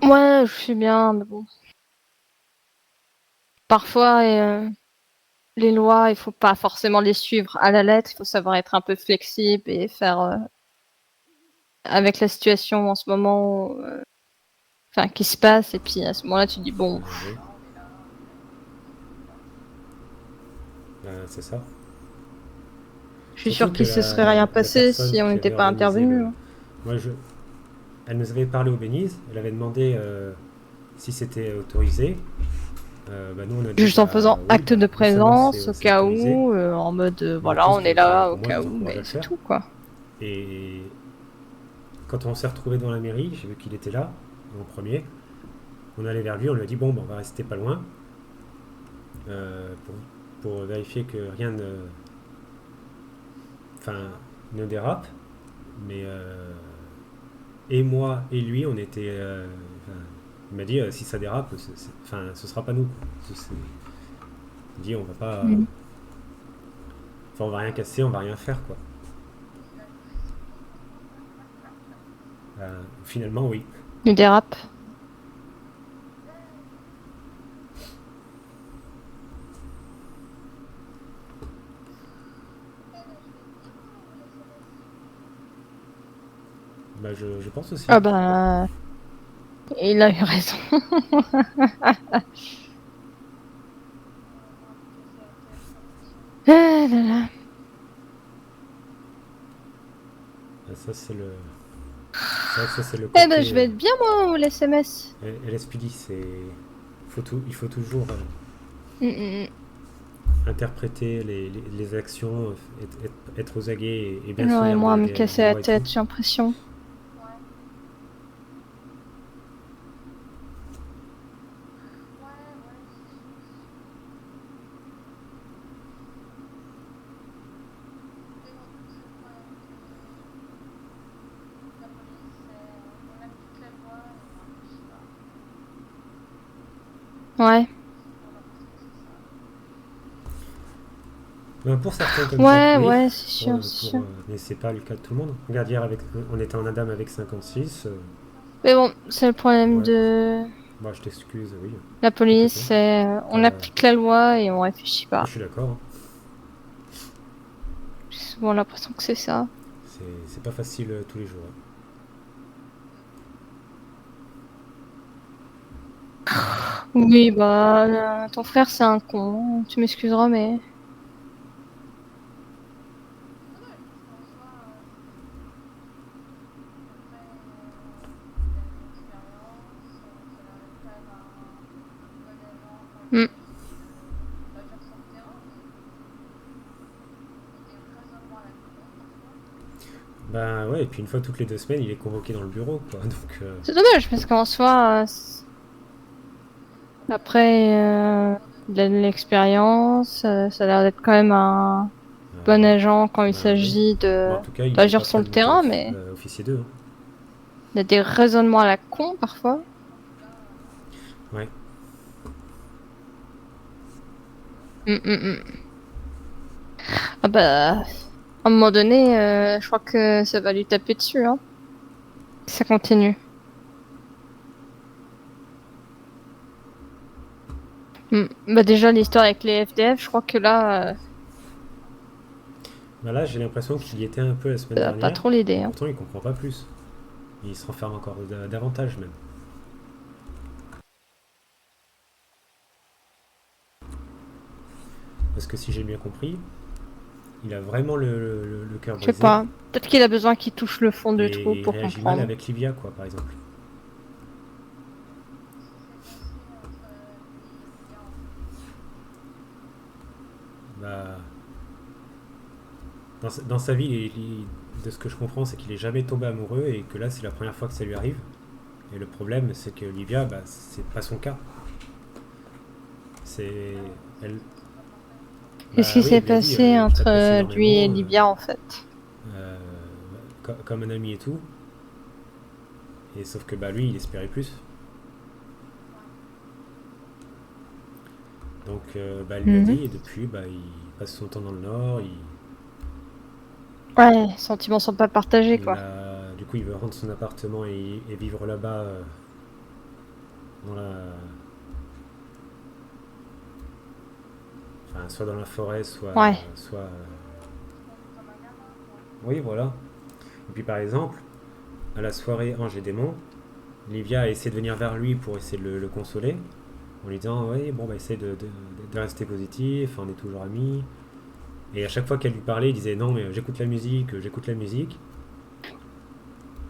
Ouais, je suis bien, mais bon. Parfois, les lois, il faut pas forcément les suivre à la lettre, il faut savoir être un peu flexible et faire, avec la situation en ce moment, enfin, qui se passe et puis à ce moment-là, tu te dis: «Bon, Oui, c'est ça. je suis Surtout sûr que qu'il se serait rien la passé personne si on qui n'était avait pas organisé intervenus, le. hein». Moi, elle nous avait parlé au Belize, elle avait demandé si c'était autorisé. Bah, nous, on a dit, Juste en bah faisant oui, acte bah, de non seulement présence au c'est cas autorisé, où, en mode, mais en voilà, plus, on est là au moi, je cas vous où, encourage à mais le c'est faire. tout, quoi. Et quand on s'est retrouvé devant la mairie, j'ai vu qu'il était là, en premier. On allait vers lui, on lui a dit, bon, bah, on va rester pas loin euh, pour, pour vérifier que rien enfin, ne dérape. Mais et moi et lui, on était. Enfin, il m'a dit si ça dérape, enfin, ce sera pas nous. Il dit on va pas. Mmh. Enfin, on va rien casser, on va rien faire quoi. Finalement, oui. Il dérape. Bah, je pense aussi. Ah bah, il a eu raison. Ah là là. Ça, c'est le. C'est vrai que ça, c'est le Eh ben, je côté. vais être bien, moi, au LSMS. LSPD, il faut toujours Mmh, mmh mh. interpréter les actions, être aux aguets et bien se J'aurais souvenir moins à me casser des la lois et tout. tête, j'ai l'impression. Ouais. Ben, pour certains comme ça, Ouais, oui. ouais, c'est sûr, c'est sûr. Mais c'est pas le cas de tout le monde. Regarde, hier, on était en Adam avec 56. Mais bon, c'est le problème Ouais, de moi je t'excuse, oui, la police, complètement. c'est, on Euh, applique la loi et on réfléchit je pas. suis d'accord, hein. J'ai souvent l'impression que c'est ça. C'est pas facile tous les jours, hein. Oui, bah, ton frère c'est un con, tu m'excuseras, mais... Hmm. Bah ouais, et puis une fois toutes les 2 semaines, il est convoqué dans le bureau, quoi. Donc, C'est dommage, parce qu'en soi, après, il a de l'expérience, ça a l'air d'être quand même un bon ouais, agent quand il bah oui. s'agit Bon, en de tout cas, il est pas d'agir sur prêt le de monter terrain, mais officier 2. Hein. il a des raisonnements à la con, parfois. Ouais. Mm. Ah bah, à un moment donné, je crois que ça va lui taper dessus, hein, si ça continue. Bah déjà, l'histoire avec les FDF, je crois que là, Bah là, j'ai l'impression qu'il y était un peu la semaine ça va pas dernière, trop et l'aider, hein. pourtant il comprend pas plus. Il se renferme encore davantage même. Parce que si j'ai bien compris, il a vraiment le cœur Je sais brisé pas. Peut-être qu'il a besoin qu'il touche le fond du trou et il pour réagit mal comprendre. avec Livia, quoi, par exemple. Bah, dans sa vie, de ce que je comprends, c'est qu'il est jamais tombé amoureux et que là, c'est la première fois que ça lui arrive. Et le problème, c'est que Livia, bah, c'est pas son cas. C'est. Elle. Qu'est-ce Bah qui oui, s'est elle lui a dit passé je t'apprécie entre lui et énormément, Libya, en fait? euh, comme un ami et tout. Et sauf que bah, lui, il espérait plus. Donc bah, elle lui a Mhm. dit, et depuis, bah, il passe son temps dans le Nord. Ouais, les sentiments sont pas partagés, quoi. Du coup, il veut rendre son appartement et vivre là-bas, dans la, enfin, soit dans la forêt, Ouais. oui, voilà. Et puis par exemple, à la soirée Ange et Démon, Livia a essayé de venir vers lui pour essayer de le consoler, en lui disant oui, bon, bah, essaye de rester positif, on est toujours amis. Et à chaque fois qu'elle lui parlait, il disait non, mais j'écoute la musique, j'écoute la musique.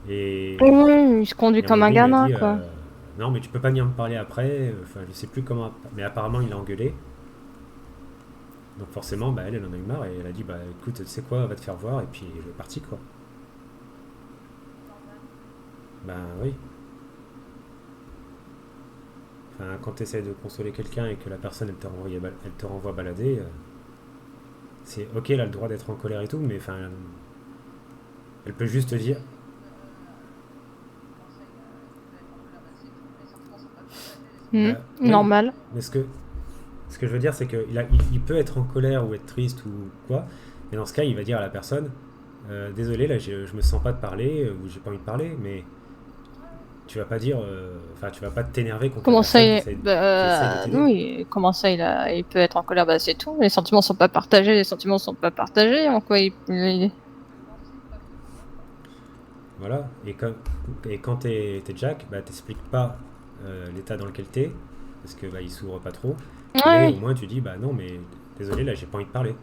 Et, Oui, il se conduit et à un moment comme un donné, il lui a gamin, dit quoi. non, mais tu peux pas venir me parler après. Enfin, je sais plus comment. Mais apparemment, il l'a engueulé. Donc forcément, bah, elle en a eu marre et elle a dit bah écoute, tu sais quoi, va te faire voir. Et puis elle est partie, quoi. Bah oui. Enfin, quand tu essaies de consoler quelqu'un et que la personne elle te renvoie balader, c'est ok, elle a le droit d'être en colère et tout, mais enfin, elle peut juste te dire. Bah oui, Normal. mais ce que je veux dire, c'est qu'il il peut être en colère ou être triste ou quoi, mais dans ce cas, il va dire à la personne désolé, là, je me sens pas de parler ou j'ai pas envie de parler, mais tu vas pas dire. Enfin, tu vas pas t'énerver contre la Comment ça, personne qui essaye de t'aider. non, comment ça, il peut être en colère, bah c'est tout. Les sentiments sont pas partagés, les sentiments sont pas partagés. En quoi Voilà. Et quand t'es Jack, bah, t'expliques pas l'état dans lequel t'es, parce que bah, il s'ouvre pas trop, Ouais, mais au ouais. moins tu dis bah non, mais désolé, là, j'ai pas envie de parler.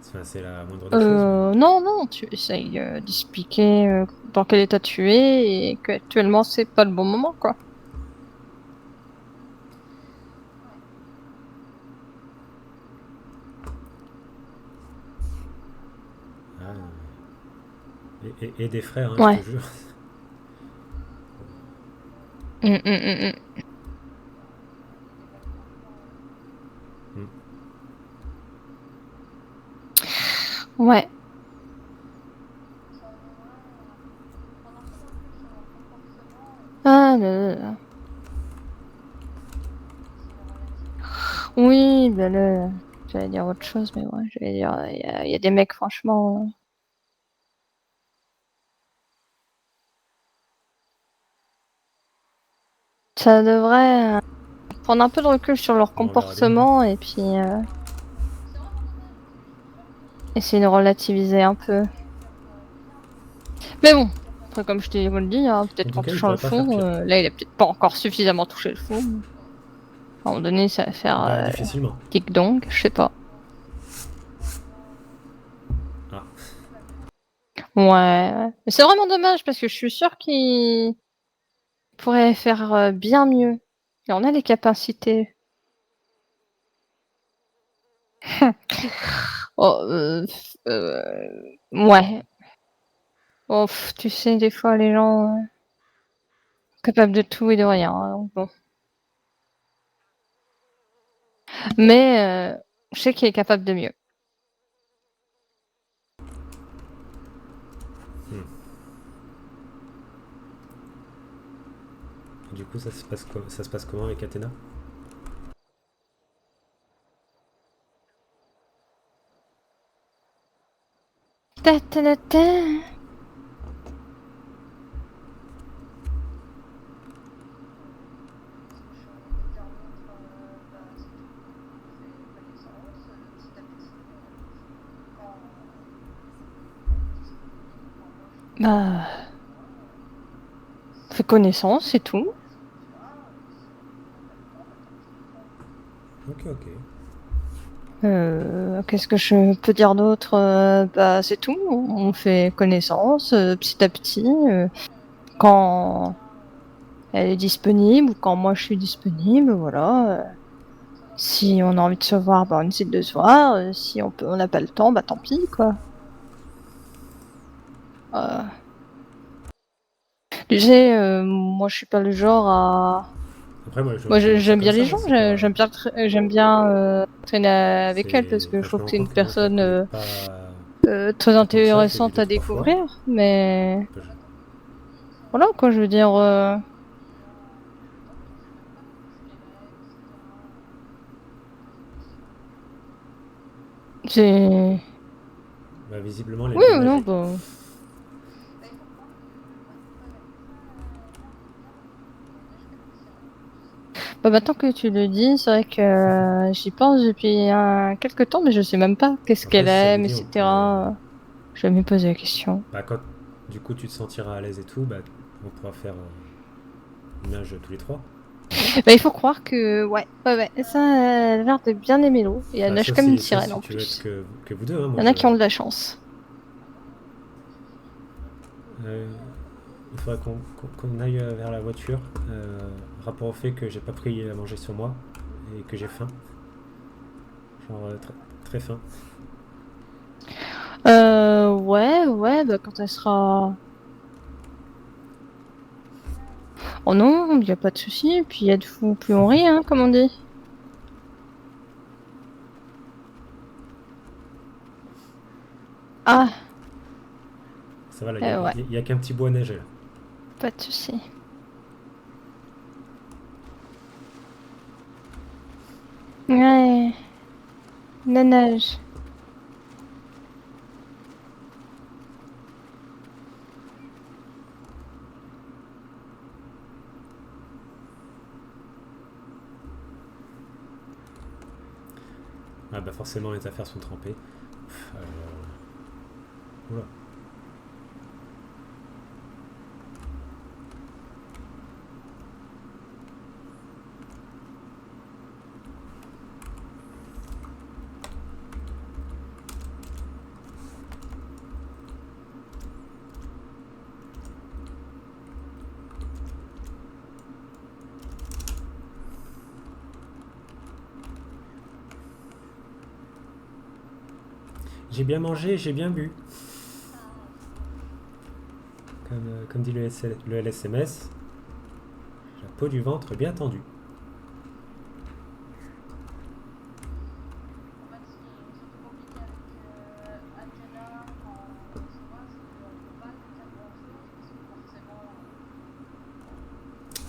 Enfin, c'est la moindre des choses, mais. Non, tu essayes d'expliquer dans quel état tu es et qu'actuellement c'est pas le bon moment, quoi. Ah, et des frères, hein, je te Ouais. jure. Mm. Hmm. Ouais. Ah, là. Oui, bah là, j'allais dire autre chose, mais ouais, j'allais dire, il y a des mecs, franchement, ça devrait prendre un peu de recul sur leur Bon, on verra bien. Hein. comportement et puis essayer de relativiser un peu. Mais bon, Après, comme je t'ai dit, hein, peut-être En tout qu'en cas, il touchant le pourrait pas faire fond, pire. là, il a peut-être pas encore suffisamment touché le fond. À un moment donné, ça va faire Bah, difficilement. tic-dong, je sais pas. Ah. Ouais, mais c'est vraiment dommage parce que je suis sûre qu'il pourrait faire bien mieux. Et on a les capacités. Oh, ouais. Oh, tu sais, des fois, les gens capables de tout et de rien. Hein, donc bon. Mais je sais qu'il est capable de mieux. Du coup, ça se passe comment avec Athéna? Ta ta ta ta. Bah, on fait connaissance, c'est tout. Ok, ok. Qu'est-ce que je peux dire d'autre? Bah, c'est tout. On fait connaissance petit à petit. Quand elle est disponible ou quand moi je suis disponible, voilà. Si on a envie de se voir, bah, on essaie de se voir. Si on n'a pas le temps, bah tant pis, quoi. Euh, Tu sais, moi je suis pas le genre à. Après, moi, Moi je vois ça j'aime comme bien ça. les Hein, gens, c'est pas. j'aime bien traîner avec elle parce que je Enfin, je trouve me que rends c'est une compte que moi, je la personne connais pas très tant que ça. Je l'ai vue intéressante deux, à trois fois. découvrir, mais Je- voilà quoi, je veux dire, c'est. Bah, visiblement, elle aime Oui, bien non, nager. bah. Bah, maintenant que tu le dis, c'est vrai que j'y pense depuis quelque temps, mais je sais même pas qu'est-ce Après, qu'elle si ça vous aime, dit, on pourrait. etc. Je vais me poser la question. Bah, quand du coup tu te sentiras à l'aise et tout, bah, on pourra faire une nage tous les trois. Bah, il faut croire que, ouais, ça a l'air de bien aimer l'eau. Et elle Bah, nage sauf comme une si, sauf sirène si en tu veux être plus. que vous deux. Hein, Il moi, y en a qui ont de la chance. euh, il faudrait qu'on aille vers la voiture. Rapport au fait que j'ai pas pris à manger sur moi et que j'ai faim. Genre très faim. Ouais, bah quand elle sera. Oh non, il n'y a pas de souci. Puis il y a de fou, plus on rit, hein, comme on dit. Ah, Ça va là, ouais, il y a qu'un petit bout à nager là. pas de souci. Ouais, la nage. Ah bah forcément les affaires sont trempées. Oula. J'ai bien mangé, j'ai bien bu. Comme dit le LSMS, la peau du ventre bien tendue.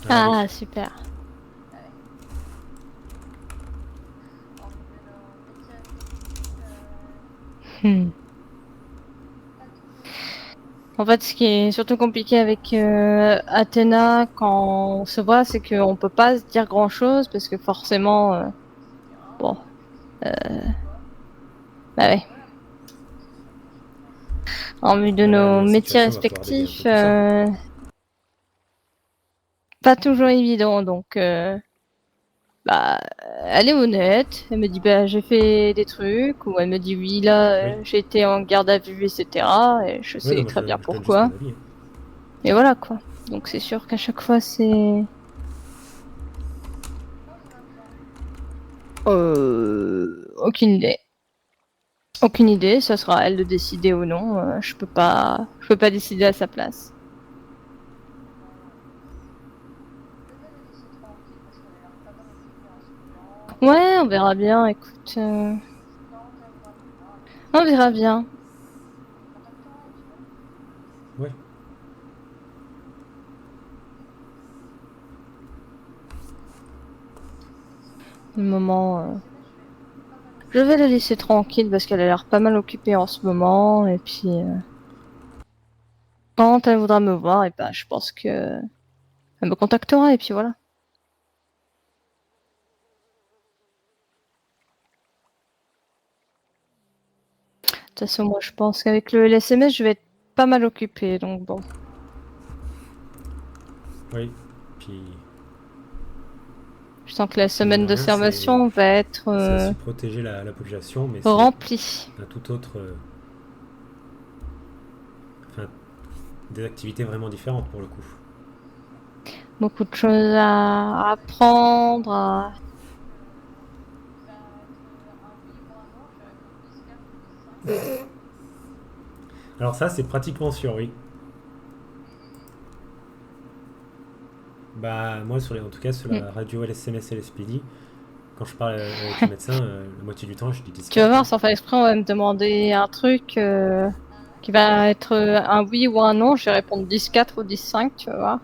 Ah oui. Ah, super. Hmm. En fait, ce qui est surtout compliqué avec Athéna quand on se voit, c'est qu'on peut pas se dire grand-chose parce que forcément, bon, bah ouais. En vue de Voilà, nos la métiers situation va pouvoir aider un peu respectifs, tout ça. pas toujours évident, donc bah, elle est honnête, elle me dit bah j'ai fait des trucs, ou elle me dit oui là Oui, j'ai été en garde à vue, etc. Et je oui, non, sais moi très bien je donne juste pourquoi. mon avis, hein. Et voilà quoi. Donc c'est sûr qu'à chaque fois c'est... Aucune idée. Aucune idée, ça sera à elle de décider ou non. Je peux pas décider à sa place. Ouais, on verra bien. Écoute, on verra bien. Ouais. Le moment, je vais la laisser tranquille parce qu'elle a l'air pas mal occupée en ce moment. Et puis, quand elle voudra me voir, et ben, je pense que elle me contactera. Et puis voilà. De toute façon, moi, je pense qu'avec le SMS, je vais être pas mal occupée. Donc bon. Oui. Puis, Je sens que la mine de semaine rien, d'observation va être c'est aussi protéger la population, mais c'est remplie. un tout autre. Enfin, des activités vraiment différentes pour le coup. Beaucoup de choses à apprendre. Alors, ça, c'est pratiquement sûr, oui. Bah, moi, en tout cas, sur Mm. la radio LSMS et LSPD, quand je parle avec le médecin, la moitié du temps, je dis Tu vas 10-4, voir, hein. sans faire exprès, on va me demander un truc qui va être un oui ou un non. Je vais répondre 10-4 ou 10-5, tu vas voir.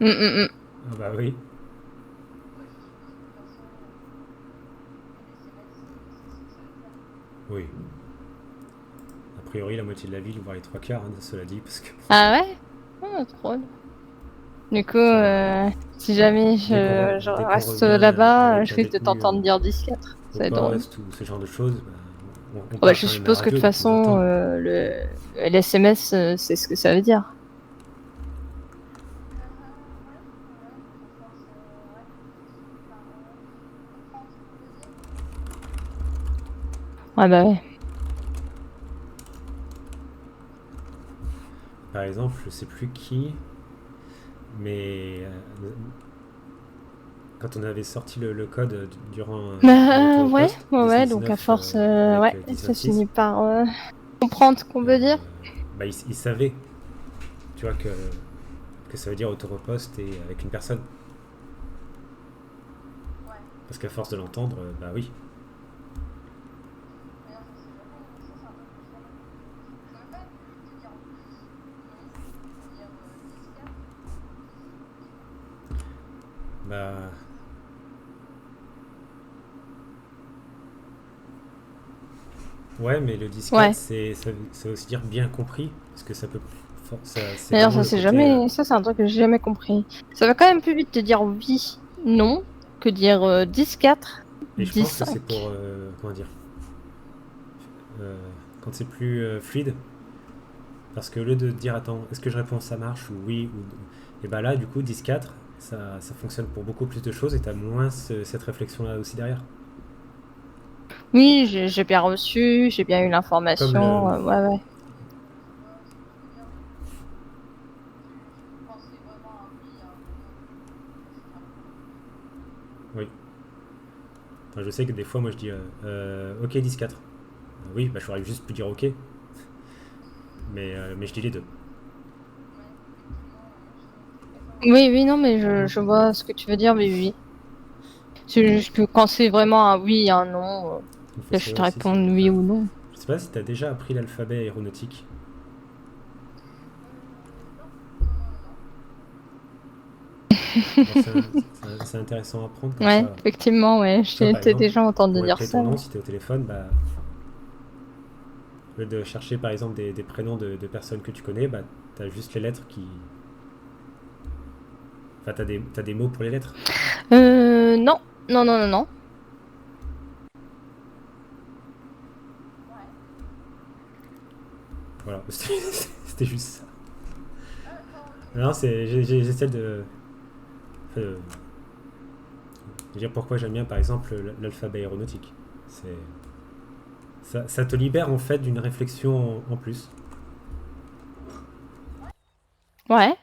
Mm, mm, mm. Ah bah oui. Oui. A priori, la moitié de la ville, voire les trois quarts, hein, cela dit, parce que Ah ouais? Oh, drôle. Du coup, c'est, si jamais je dès qu'on reste revient là-bas, avec je un risque de détenu t'entendre dire 10-4. au Ça va être drôle. poste ou ce genre de choses, bah, on Oh, bah, parle je quand même à la suppose que de toute radio, donc ils nous façon, entendent. le SMS, c'est ce que ça veut dire. Ouais, bah ouais. Par exemple, je sais plus qui, mais quand on avait sorti le code durant un retour au Ouais, poste, ouais, ouais, donc à 10-19 force, avec ouais, ça 10-26, finit par comprendre ce qu'on veut dire. bah, ils savaient, tu vois, que ça veut dire retour au poste et avec une personne. Parce qu'à force de l'entendre, bah oui. Bah, ouais, mais le 10-4, Ouais. ça veut aussi dire bien compris, parce que ça peut. C'est D'ailleurs, vraiment ça le c'est côté. jamais, ça c'est un truc que j'ai jamais compris. Ça va quand même plus vite de dire oui, non, que dire 10-4, Et je pense que c'est 10-5. pour. Comment dire euh, Quand c'est plus fluide. Parce que au lieu de dire, attends, est-ce que je réponds ça marche ou oui ou. Et bah là, du coup, 10-4, ça fonctionne pour beaucoup plus de choses et t'as moins cette réflexion-là aussi derrière. Oui, j'ai bien reçu, j'ai bien eu Comme le. l'information, ouais, ouais. Oui. Enfin, je sais que des fois, moi, je dis ok, 10-4. Oui, bah, j'aurais juste pu dire ok, mais je dis les deux. Oui, oui, non, mais je vois ce que tu veux dire, mais oui. C'est juste que quand c'est vraiment un oui, un non, Il faut là, je savoir te aussi. réponds oui Enfin, ou non. je sais pas si t'as déjà appris l'alphabet aéronautique. Bon, c'est intéressant à apprendre comme Ouais, ça. effectivement, ouais, Tu vois, j'ai par été exemple, déjà entendu pour dire épeler ça. ton nom, Ouais. si tu es au téléphone, bah, au lieu de chercher par exemple des prénoms de personnes que tu connais, bah, tu as juste les lettres qui. Enfin, t'as des mots pour les lettres. Non, non, non, non, non. Voilà, c'était juste ça. Non, j'essaie de... euh, dire pourquoi j'aime bien par exemple l'alphabet aéronautique. C'est ça te libère en fait d'une réflexion en plus. Ouais.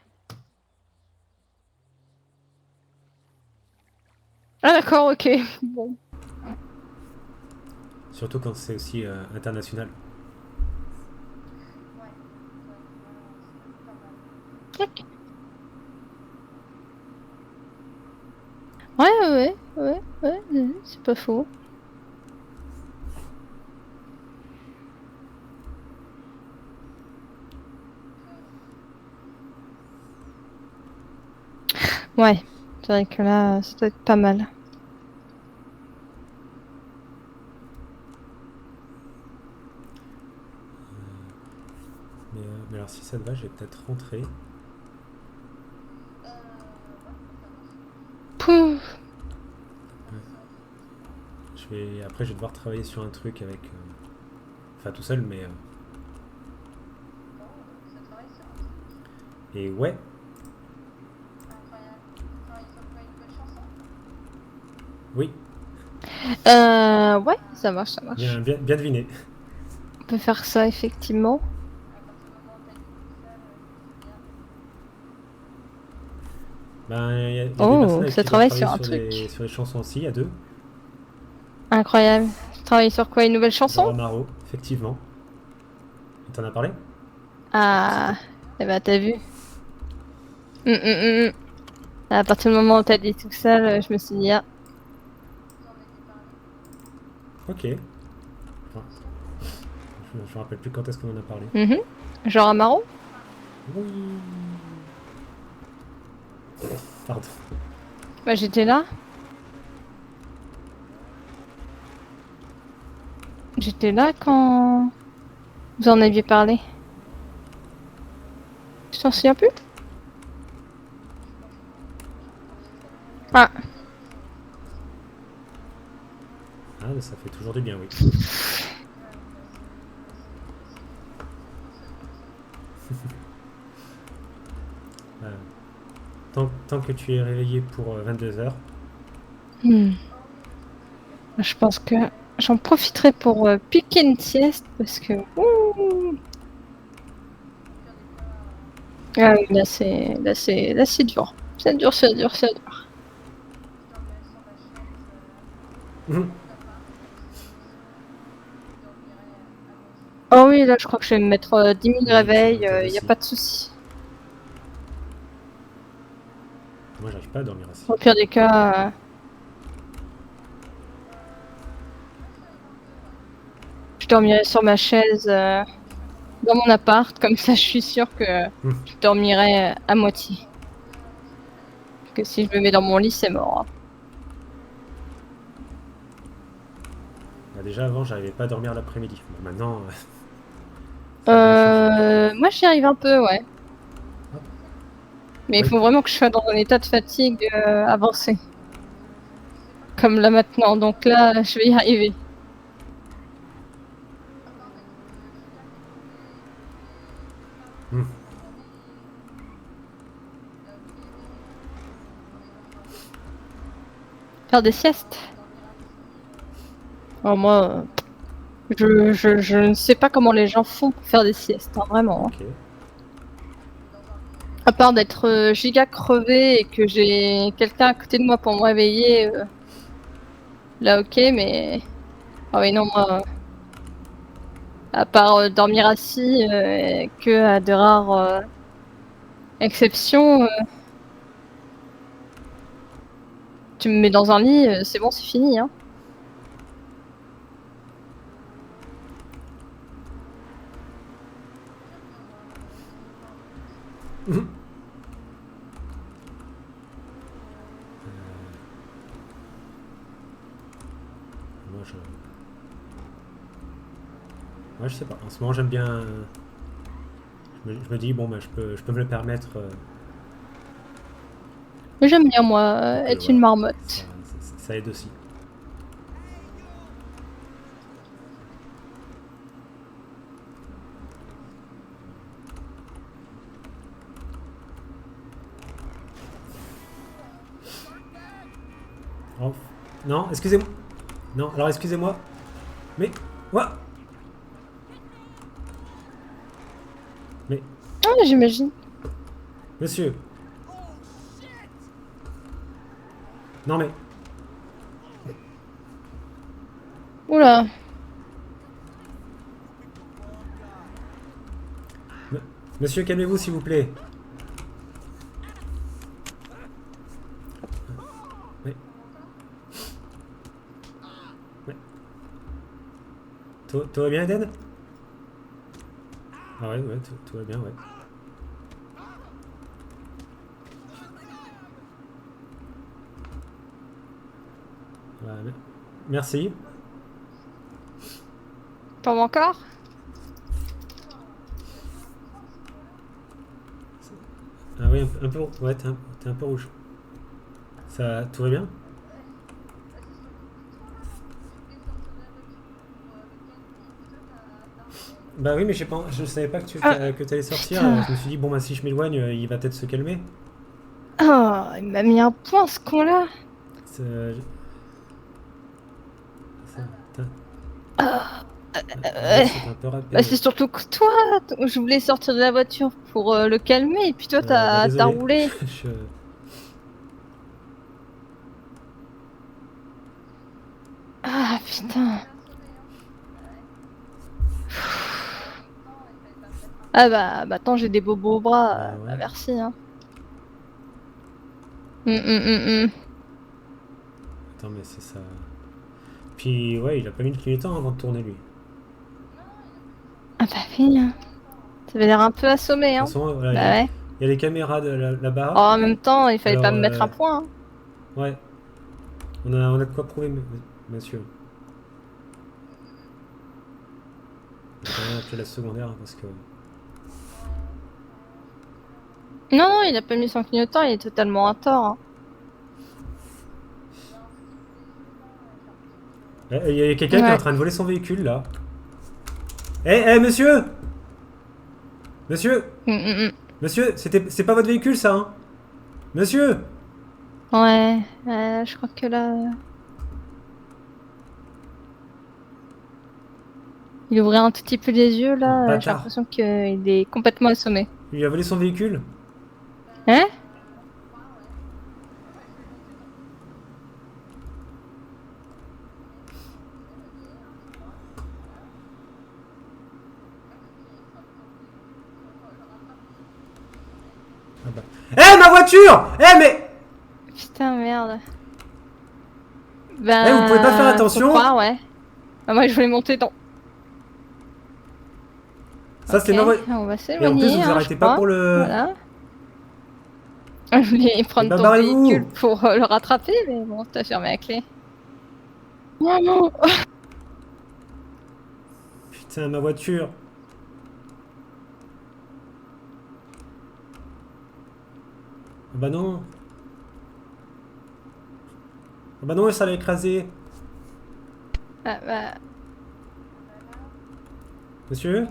Ah d'accord, ok. Bon. Surtout quand c'est aussi international. Ok. Ouais, c'est pas faux. Ouais, c'est vrai que là, ça doit être pas mal. Mais alors si ça te va, je vais peut-être rentrer. Pouf. Après, je vais devoir travailler sur un truc avec... Enfin, tout seul, mais... Et ouais, oui, Ouais, ça marche, ça marche. bien deviné. On peut faire ça, effectivement. Ben, il y a des personnes Oh, avec ça qui je dois travaille travailler sur un truc. sur des chansons aussi, il y a deux. Incroyable. Tu travailles sur quoi? Une nouvelle chanson? Dora Maro, effectivement. T'en as parlé? Ah, eh ben t'as vu. Hum, hum, hum. À partir du moment où t'as dit tout ça, je me suis dit, ah, Ok. Enfin, je me rappelle plus quand est-ce qu'on en a parlé. mhm. Genre Amaro? Oui. Pardon. Bah j'étais là. J'étais là quand vous en aviez parlé. Je t'en souviens plus? Ah, Ah, ça fait toujours du bien, oui. Euh, tant que tu es réveillé pour 22 heures. hmm. Je pense que j'en profiterai pour piquer une sieste parce que ouh. Ah oui, là c'est dur. C'est dur, c'est dur, c'est dur. Oh oui, là je crois que je vais me mettre 10 000 Oui, c'est réveils, noté y a aussi. pas de souci. Moi, j'arrive pas à dormir assis. Au pire des cas, je dormirai sur ma chaise dans mon appart, comme ça je suis sûre que je dormirai à moitié. Parce que si je me mets dans mon lit, c'est mort. Bah, déjà, avant, j'arrivais pas à dormir l'après-midi. Bon, maintenant, ça a bien changé. Moi j'y arrive un peu, ouais. Mais il Oui. faut vraiment que je sois dans un état de fatigue avancé. Comme là maintenant, donc là je vais y arriver. Faire des siestes. Alors moi, je ne sais pas comment les gens font pour faire des siestes, hein, vraiment. Hein. Ok. À part d'être giga crevé et que j'ai quelqu'un à côté de moi pour me réveiller, là ok, mais... Ah oui, non, moi, à part dormir assis, que à de rares exceptions, tu me mets dans un lit, c'est bon, c'est fini. Hein. Moi, je sais pas. En ce moment, j'aime bien. Je me dis, bon, bah, je peux me le permettre. Mais j'aime bien, moi, Donc, être une voilà. marmotte. Ça aide aussi. Oh. Non, excusez-moi. Non, alors excusez-moi. Mais... What? Mais... Ah, j'imagine. Monsieur. Non mais... Oula. Monsieur, calmez-vous s'il vous plaît. Oui. Oui. Tout va bien, Eden? Ah ouais, ouais, tout va bien, ouais. Voilà, merci. Tombe encore? Ah oui, un peu... Ouais, t'es un peu rouge. Ça... Tout va bien? Bah oui, mais je savais pas que t'allais sortir. Putain. Je me suis dit, bon, bah si je m'éloigne, il va peut-être se calmer. Oh, il m'a mis un point ce con-là. Ça- ça- t'as- Euh, J'avoue, c'est un peu Bah, râpé. c'est surtout que toi, je voulais sortir de la voiture pour le calmer, et puis toi, Bah t'as désolé. roulé. Je- Ah, putain. Ah bah attends, j'ai des bobos au bras. Bah Bah ouais. merci, hein. Hum. Attends, mais c'est ça. Puis ouais, il a pas mis de clignotant avant de tourner lui. De Ah bah oui, hein. Ça avait l'air un peu assommé, toute hein. façon, voilà, Bah ouais. il y a les caméras Oh, là-bas. en même temps, il fallait pas Alors, me mettre un point, hein. ouais, on a de quoi prouver, monsieur. On va quand même appeler la secondaire parce que. Non, il a pas mis son clignotant, il est totalement à tort, hein. Il y a quelqu'un qui est en Ouais. train de voler son véhicule là. Eh, monsieur! Monsieur! Hum. Monsieur, c'est pas votre véhicule ça, hein? Monsieur! Ouais, je crois que là... Il ouvrait un tout petit peu les yeux, là. J'ai Bâtard! l'impression qu'il est complètement assommé. Il a volé son véhicule? Hein? Ah bah. Eh, ma voiture! Eh, mais! Putain, merde. Eh, vous pouvez pas faire Ben... Faut attention? croire, ouais. Bah, moi, je voulais monter dans... Ça, Ok, c'est ma voiture. on va Et en plus, s'éloigner, vous hein, je arrêtez pas crois. pour le. Voilà. Je voulais Eh prendre bah, ton véhicule barrez-vous! pour le rattraper, mais bon, t'as fermé la clé. Non, non. Putain, ma voiture. Ah bah non. Ah bah non, ça l'a écrasé. Ah, bah... Monsieur?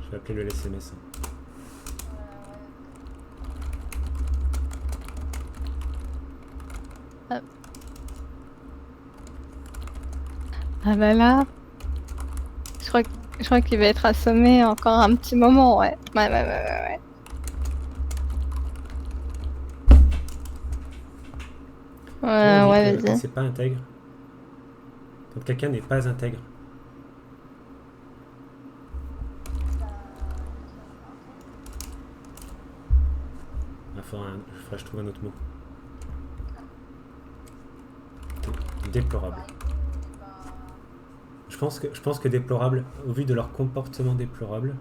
Je vais appeler le SMS. Ah bah là... Je crois qu'il va être assommé encore un petit moment, ouais. Ouais. On dit Ouais, que quand vas-y. c'est pas intègre. Quand quelqu'un n'est pas intègre. Il faudra que je trouve un autre mot. Déplorable. Je pense que déplorable, au vu de leur comportement déplorable.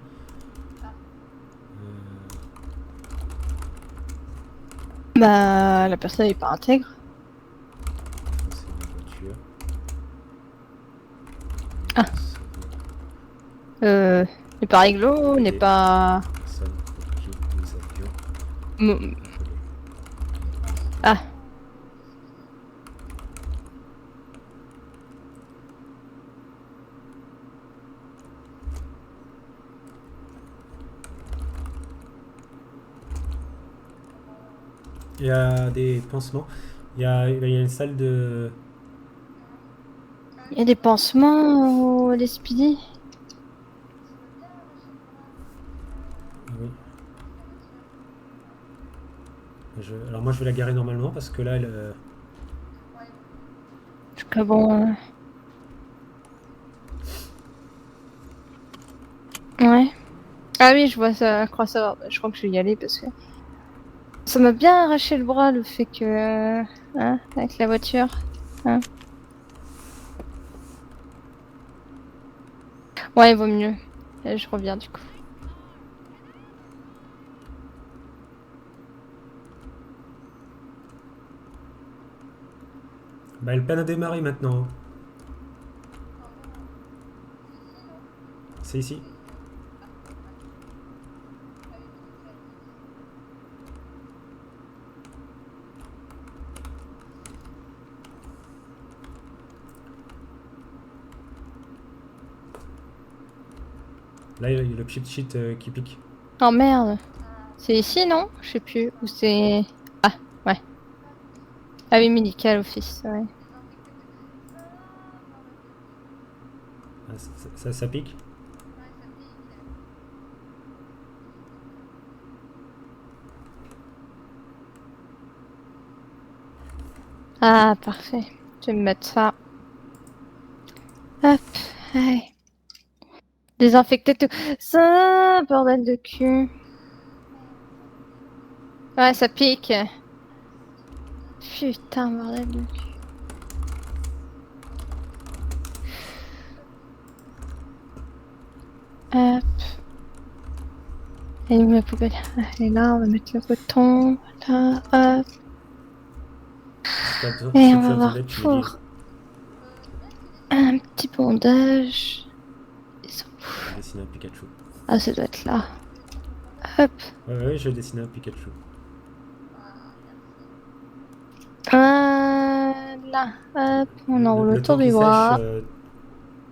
Bah, la personne est pas intègre. C'est une voiture. Ah. N'est pas réglo, n'est pas... Personne qui des avions. Mm. Ah. Il y a des pansements. Il y a une salle de... Il y a des pansements au Lespidi. Ah oui. Alors moi je vais la garer normalement parce que là elle... Jusqu'à bon. Ouais. Ah oui, je vois ça, je crois savoir. Je crois que je vais y aller parce que ça m'a bien arraché le bras le fait que. Hein, avec la voiture. Hein. Ouais, il vaut mieux. Et je reviens du coup. Bah elle peine à démarrer maintenant. C'est ici. Là il y a le chip sheet qui pique. Oh merde. C'est ici, non? Je sais plus. Ou c'est. Ah, ouais. Ah oui, médical office, ouais. Ah, ça pique. Ah, parfait. Je vais me mettre ça. Hop, allez. Désinfecter tout. Ça, bordel de cul. Ouais, ça pique. Putain, bordel de cul. Hop. Elle est où la poubelle? Elle est là, on va mettre le coton. Là, hop. Et on va voir pour un petit bandage. Je vais dessiner un Pikachu. Ah, ça doit être là. Hop. Ouais, je vais dessiner un Pikachu. Là, hop. On enroule autour du bras.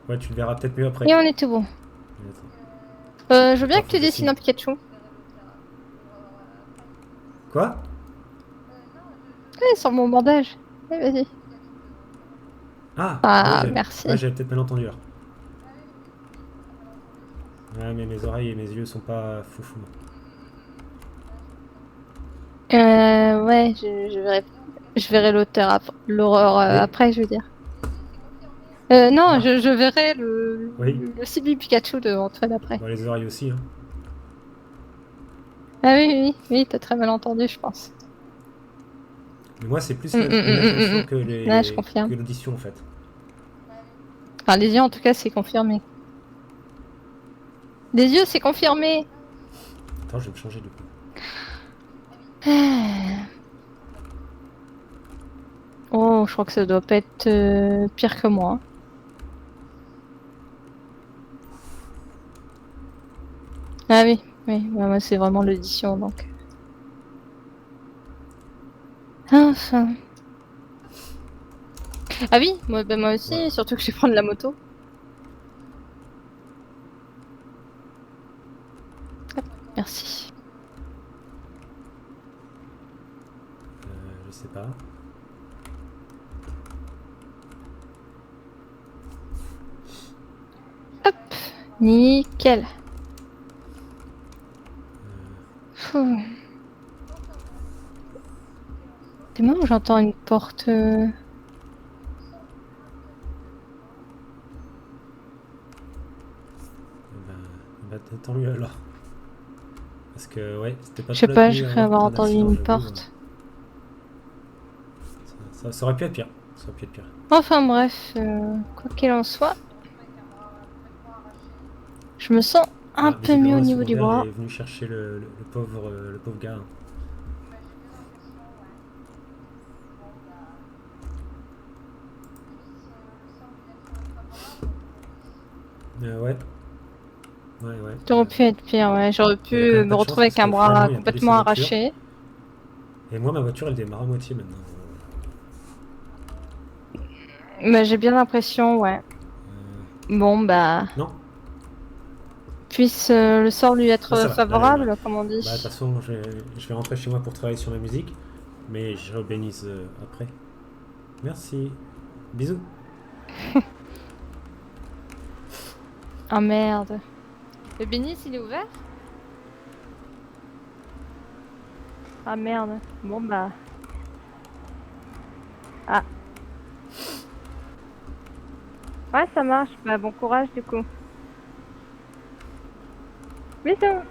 Ouais, tu le verras peut-être mieux après. Et on est tout bon. Je veux bien que tu dessines un Pikachu. Quoi? Ouais, sur mon bandage. Allez, vas-y. Ah, oui, merci. Ouais, j'avais peut-être mal entendu là. Ouais, mais mes oreilles et mes yeux sont pas foufou. Ouais, je verrai l'horreur Oui. après, je veux dire. Non, Ah. je verrai Oui. le Sibi Pikachu de Antoine après. Bon, les oreilles aussi. Hein. Ah oui, t'as très mal entendu, je pense. Mais moi, c'est plus l'attention que Là, je confirme. l'audition en fait. Enfin, les yeux, en tout cas, c'est confirmé. Les yeux, c'est confirmé. Attends, je vais me changer du coup. Oh, je crois que ça doit pas être pire que moi. Ah oui, bah, moi c'est vraiment l'audition donc. Enfin. Ah oui, moi aussi, Voilà. surtout que je vais prendre la moto. Hop, merci. Je sais pas. Hop, nickel. C'est moi où j'entends une porte. Bah, tant mieux alors. Parce que ouais, c'était pas Je sais trop pas, la je tenue devrais avoir pour un entendu accident, une j'avoue. porte. Ça aurait pu être pire. Ça aurait pu être pire. Enfin bref, quoi qu'il en soit, je me sens un peu mieux au niveau du bras. Il est venu chercher le pauvre gars. Ouais. J'aurais pu être pire, ouais. J'aurais pu me retrouver avec un bras complètement arraché. Et moi, ma voiture, elle démarre à moitié maintenant. Mais j'ai bien l'impression, ouais. Bon, bah. Non. Puisse le sort lui être Ah, favorable, là, comme on dit. Bah, de toute façon, je vais rentrer chez moi pour travailler sur ma musique. Mais je bénisse après. Merci. Bisous. Ah merde. Le bénis, il est ouvert? Ah merde. Bon bah. Ah. Ouais, ça marche. Bah bon courage du coup. Bisous.